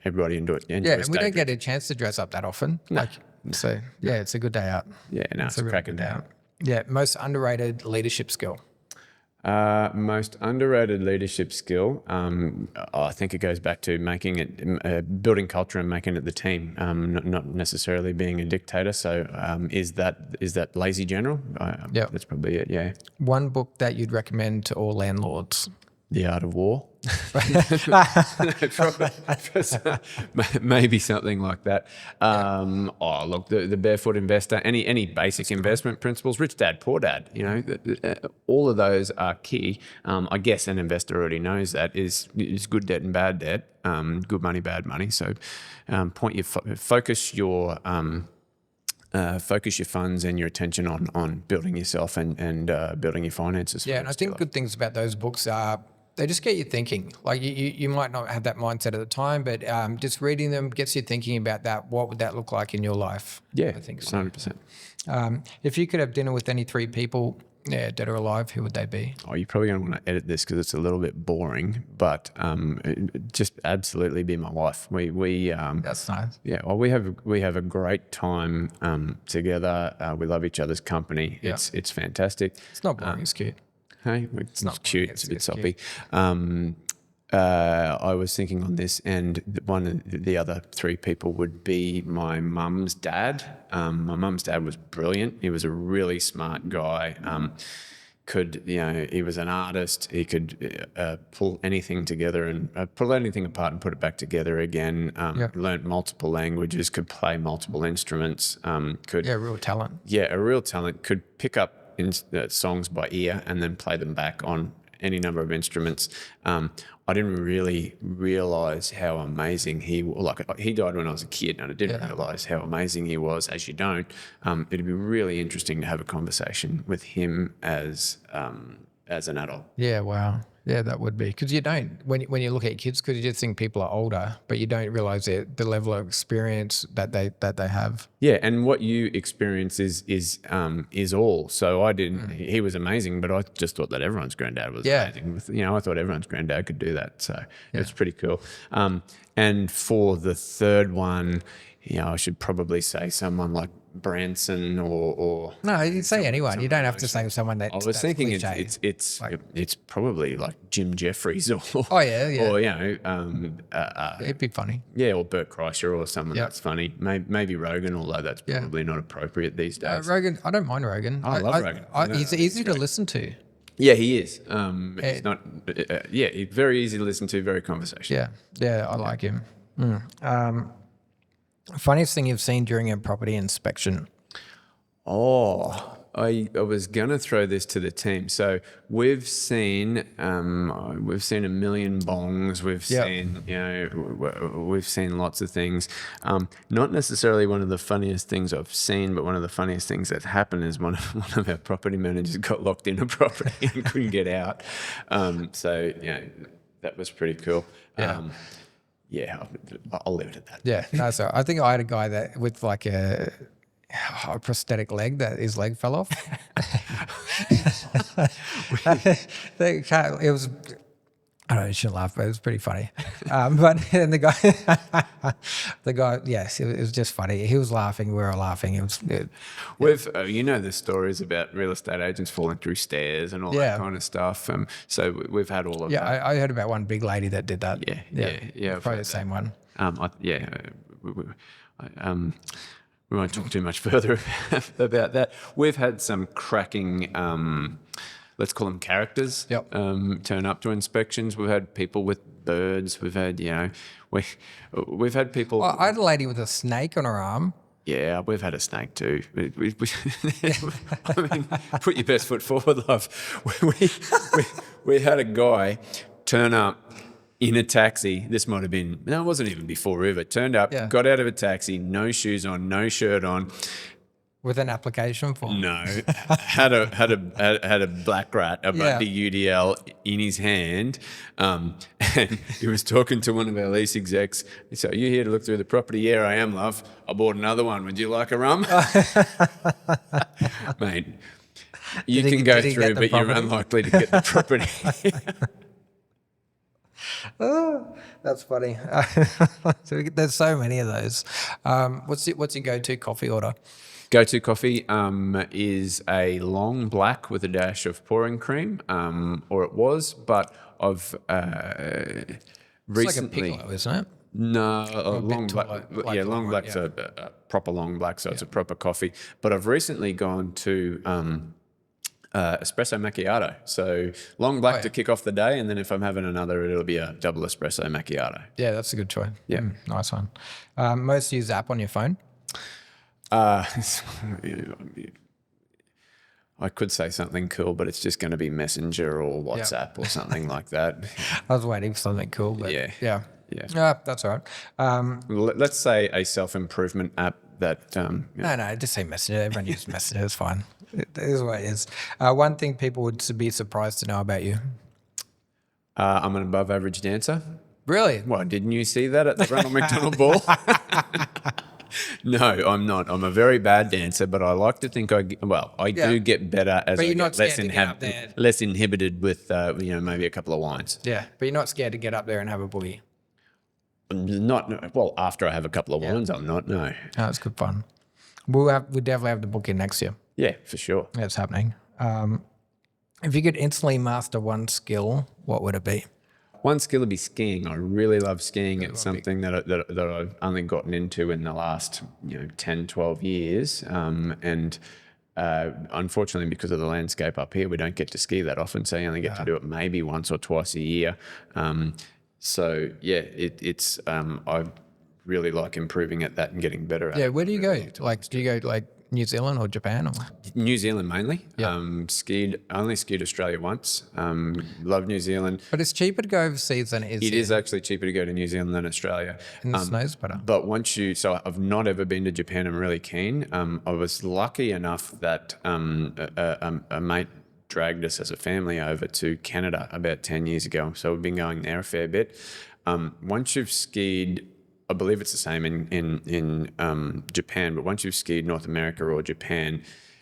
everybody into it. And we don't get a chance to dress up that often. No. So it's a good day out. Yeah, no, it's a cracking day out. Yeah, most underrated leadership skill. Most underrated leadership skill, I think it goes back to making it, building culture and making it the team, not necessarily being a dictator. So is that lazy general? That's probably it, yeah. One book that you'd recommend to all landlords? The Art of War. Maybe something like that. Look, the Barefoot Investor, any basic investment principles, Rich Dad, Poor Dad, all of those are key. I guess an investor already knows that is good debt and bad debt, good money, bad money. So focus your funds and your attention on building yourself and building your finances. Yeah, and I think good things about those books are they just get you thinking. Like you might not have that mindset at the time, but just reading them gets you thinking about that. What would that look like in your life? Yeah, I think 100%. If you could have dinner with any 3 people, dead or alive, who would they be? Oh, you're probably going to want to edit this because it's a little bit boring, but just absolutely be my wife. We That's nice. Yeah, well, we have a great time together. We love each other's company. Yeah. It's fantastic. It's not boring. It's cute. Hey, it's not cute. It's a bit soppy. I was thinking on this, and one of the other 3 people would be my mum's dad. My mum's dad was brilliant. He was a really smart guy. He was an artist. He could pull anything together and pull anything apart and put it back together again. Learned multiple languages, could play multiple instruments. Real talent. Yeah, a real talent. Could pick up songs by ear and then play them back on any number of instruments. I didn't really realize how amazing he died when I was a kid, and I didn't realize how amazing he was. As you don't, it'd be really interesting to have a conversation with him as an adult. Yeah, wow. Yeah, that would be, because you don't when you look at kids, because you just think people are older, but you don't realize the level of experience that they have. Yeah, and what you experience is all. So I didn't. He was amazing, but I just thought that everyone's granddad was amazing. I thought everyone's granddad could do that. So it's pretty cool. And for the third one, I should probably say someone like Branson or no, you say anyone. You don't have to say someone that. I was thinking it's probably like Jim Jeffries or it'd be funny. Yeah, or Bert Kreischer or someone that's funny. Maybe Rogan, although that's probably not appropriate these days. Rogan, I don't mind Rogan. I love Rogan. He's easy to listen to. Yeah, he is. He's not. He's very easy to listen to. Very conversational. Yeah, I like him. Funniest thing you've seen during a property inspection? Oh, I was gonna throw this to the team. So we've seen a million bongs. We've seen lots of things. Not necessarily one of the funniest things I've seen, but one of the funniest things that's happened is one of our property managers got locked in a property and couldn't get out. That was pretty cool. I'll leave it at that. Yeah, no, so I think I had a guy that with like a prosthetic leg that his leg fell off. It was, I don't know, you shouldn't laugh, but it was pretty funny. But and the guy, yes, it was just funny. He was laughing, we were laughing. We've, the stories about real estate agents falling through stairs and all that kind of stuff. So we've had all of that. Yeah, I heard about one big lady that did that. Yeah. Probably the same one. We won't talk too much further about that. We've had some cracking let's call them characters, Yep. turn up to inspections. We've had people with birds. We've had, we've had people. Well, I had a lady with a snake on her arm. Yeah, we've had a snake too. I mean, put your best foot forward, love. We had a guy turn up in a taxi. This might have been, no, it wasn't even before River. Turned up, got out of a taxi, no shoes on, no shirt on. With an application form. No, had a black rat, a UDL in his hand, and he was talking to one of our lease execs. He said, "Are you here to look through the property?" "Yeah, I am, love. I bought another one. Would you like a rum?" Mate, you can go through, but you're unlikely to get the property. Oh, that's funny. There's so many of those. What's your go-to coffee order? Go-to coffee is a long black with a dash of pouring cream, or it was, but I've recently... It's like a piccolo, isn't it? No, a long black. Long black's a proper long black, so it's a proper coffee. But I've recently gone to espresso macchiato. So long black to kick off the day, and then if I'm having another, it'll be a double espresso macchiato. Yeah, that's a good choice. Yeah. Nice one. Most used app on your phone? I could say something cool, but it's just going to be Messenger or WhatsApp or something like that. I was waiting for something cool, but yeah, that's all right. Let's say a self-improvement app that... No, just say Messenger. Everyone uses Messenger. It's fine. It is what it is. One thing people would be surprised to know about you. I'm an above average dancer. Really? Well, didn't you see that at the Ronald McDonald Ball? No, I'm not. I'm a very bad dancer, but I like to think I do get better as I get less inhibited with maybe a couple of wines. Yeah, but you're not scared to get up there and have a boogie. After I have a couple of wines, I'm not. No. Oh, it's good fun. We'll definitely have the book in next year. Yeah, for sure. That's happening. If you could instantly master one skill, what would it be? One skill would be skiing. I really love skiing. It's something that I've only gotten into in the last 10, 12 years. And unfortunately, because of the landscape up here, we don't get to ski that often. So you only get to do it maybe once or twice a year. It's I really like improving at that and getting better at it. Yeah, where do you go? Do you go New Zealand or Japan? Or? New Zealand mainly. Only skied Australia once. Love New Zealand. But it's cheaper to go overseas than it is. It is actually cheaper to go to New Zealand than Australia. And the snow's better. But so I've not ever been to Japan. I'm really keen. I was lucky enough that a mate dragged us as a family over to Canada about 10 years ago. So we've been going there a fair bit. Once you've skied, I believe it's the same in Japan, but once you've skied North America or Japan,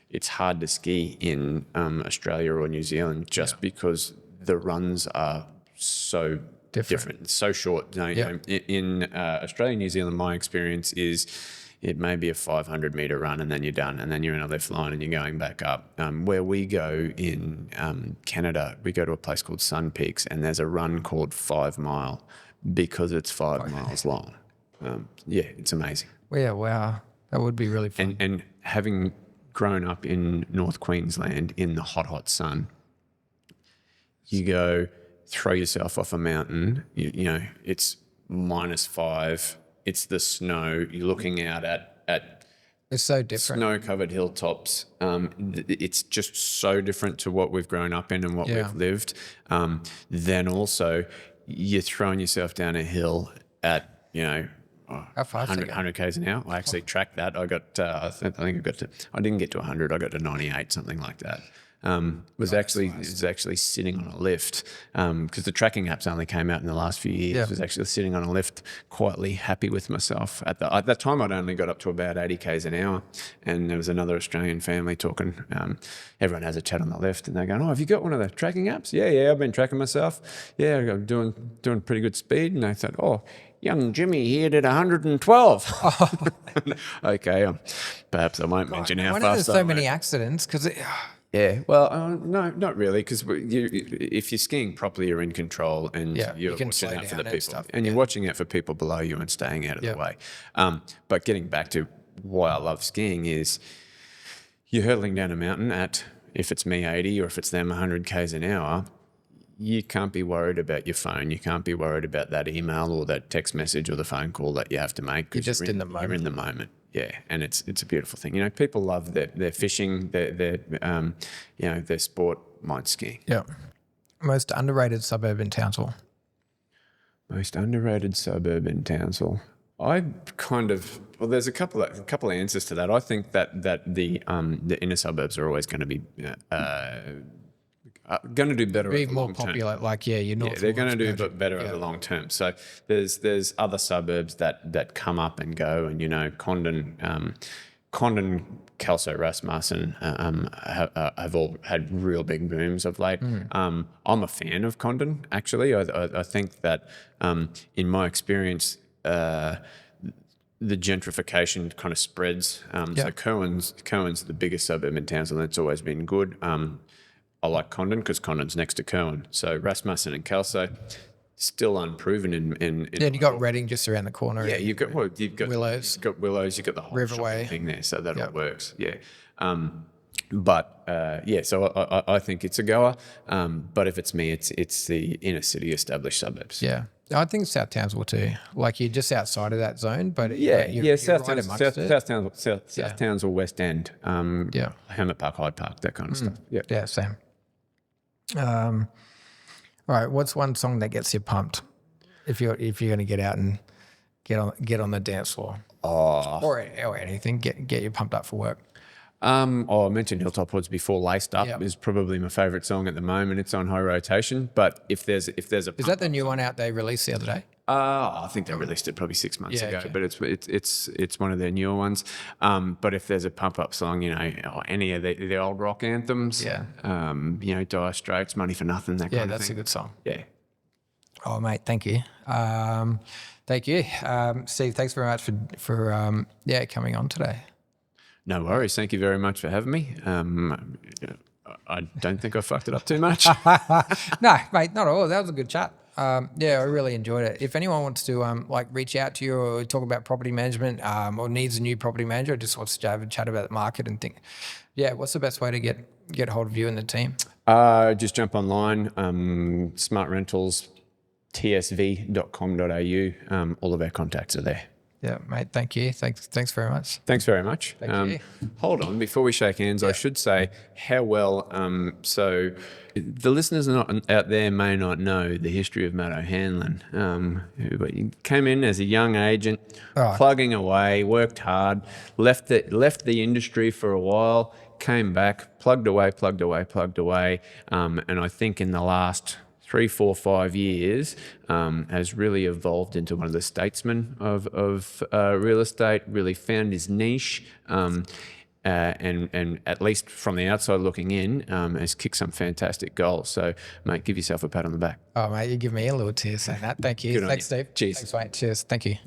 it's hard to ski in Australia or New Zealand just because the runs are so different, so short. In Australia and New Zealand, my experience is it may be a 500 metre run and then you're done and then you're in a lift line and you're going back up. Where we go in Canada, we go to a place called Sun Peaks and there's a run called 5 Mile because it's 5 miles long. It's amazing. Yeah, wow. That would be really fun. And having grown up in North Queensland in the hot sun, you go throw yourself off a mountain, it's -5, it's the snow, you're looking out at it's so different. Snow-covered hilltops. It's just so different to what we've grown up in and what we've lived. Then also, you're throwing yourself down a hill at, how fast 100 k's an hour. I actually tracked that. I got, I didn't get to 100. I got to 98, something like that. Was actually sitting on a lift because the tracking apps only came out in the last few years. Was actually sitting on a lift, quietly happy with myself. At that time, I'd only got up to about 80 k's an hour, and there was another Australian family talking. Everyone has a chat on the lift, and they're going, "Oh, have you got one of the tracking apps?" Yeah, I've been tracking myself. Yeah, I'm doing pretty good speed, and they said, "Oh, young Jimmy here did 112. Okay, perhaps I won't mention how fast there's so many accidents because yeah, well, no, not really, because if you're skiing properly, you're in control and you're watching out for the people. And you're watching out for people below you and staying out of the way. But getting back to why I love skiing is you're hurtling down a mountain at if it's me 80 or if it's them 100 k's an hour, you can't be worried about your phone. You can't be worried about that email or that text message or the phone call that you have to make. You're just in the moment. You're in the moment. Yeah, and it's a beautiful thing. You know, people love their fishing, their sport, mine skiing. Yeah. Most underrated suburb in Townsville. Most underrated suburb in Townsville. There's a couple of answers to that. I think that the inner suburbs are always going to be going to do better. Be over the more long term. popular, like you're not. Yeah, they're going to do better over the long term. So there's other suburbs that come up and go, and you know, Condon, Kelso, Rasmussen have all had real big booms of late. I'm a fan of Condon, actually. I think that in my experience, the gentrification kind of spreads. So Cohen's the biggest suburb in Townsville, and it's always been good. I like Condon because Condon's next to Cohen. So Rasmussen and Kelso, still unproven in Yeah, you got Reading just around the corner. Yeah, you've got Willows. You've got Willows. You've got the whole Riverway thing there, so that all works. Yeah, so I think it's a goer. But if it's me, it's the inner city established suburbs. Yeah, I think South Townsville too. Like you're just outside of that zone, but South Townsville, West End. Hermit Park, Hyde Park, that kind of stuff. Yeah, same. All right, what's one song that gets you pumped if you're going to get out and get on the dance floor? Or anything, get you pumped up for work. I mentioned Hilltop Woods before. Laced Up is probably my favourite song at the moment. It's on high rotation, but if there's a is that the new one out they released the other day? I think they released it probably 6 months ago, but it's one of their newer ones. But if there's a pump up song, you know, any of the old rock anthems, you know, Dire Straits, Money for Nothing, that kind of thing. Yeah, that's a good song. Yeah. Oh, mate, thank you. Thank you, Steve. Thanks very much for coming on today. No worries. Thank you very much for having me. I don't think I fucked it up too much. No, mate, not at all. That was a good chat. I really enjoyed it. If anyone wants to reach out to you or talk about property management or needs a new property manager or just wants to have a chat about the market and think, what's the best way to get hold of you and the team? Just jump online, Smart Rentals, tsv.com.au. All of our contacts are there. Yeah, mate, thank you. Thanks very much. Thanks very much. Thank you. Hold on, before we shake hands, I should say how well, so the listeners out there may not know the history of Matt O'Hanlon. But he came in as a young agent, plugging away, worked hard, left the industry for a while, came back, plugged away, and I think in the last 3, 4, 5 years, has really evolved into one of the statesmen of real estate, really found his niche, and at least from the outside looking in, has kicked some fantastic goals. So, mate, give yourself a pat on the back. Oh, mate, you give me a little tear saying that. Thank you. Thanks, Steve. Cheers. Thanks, mate. Cheers. Thank you.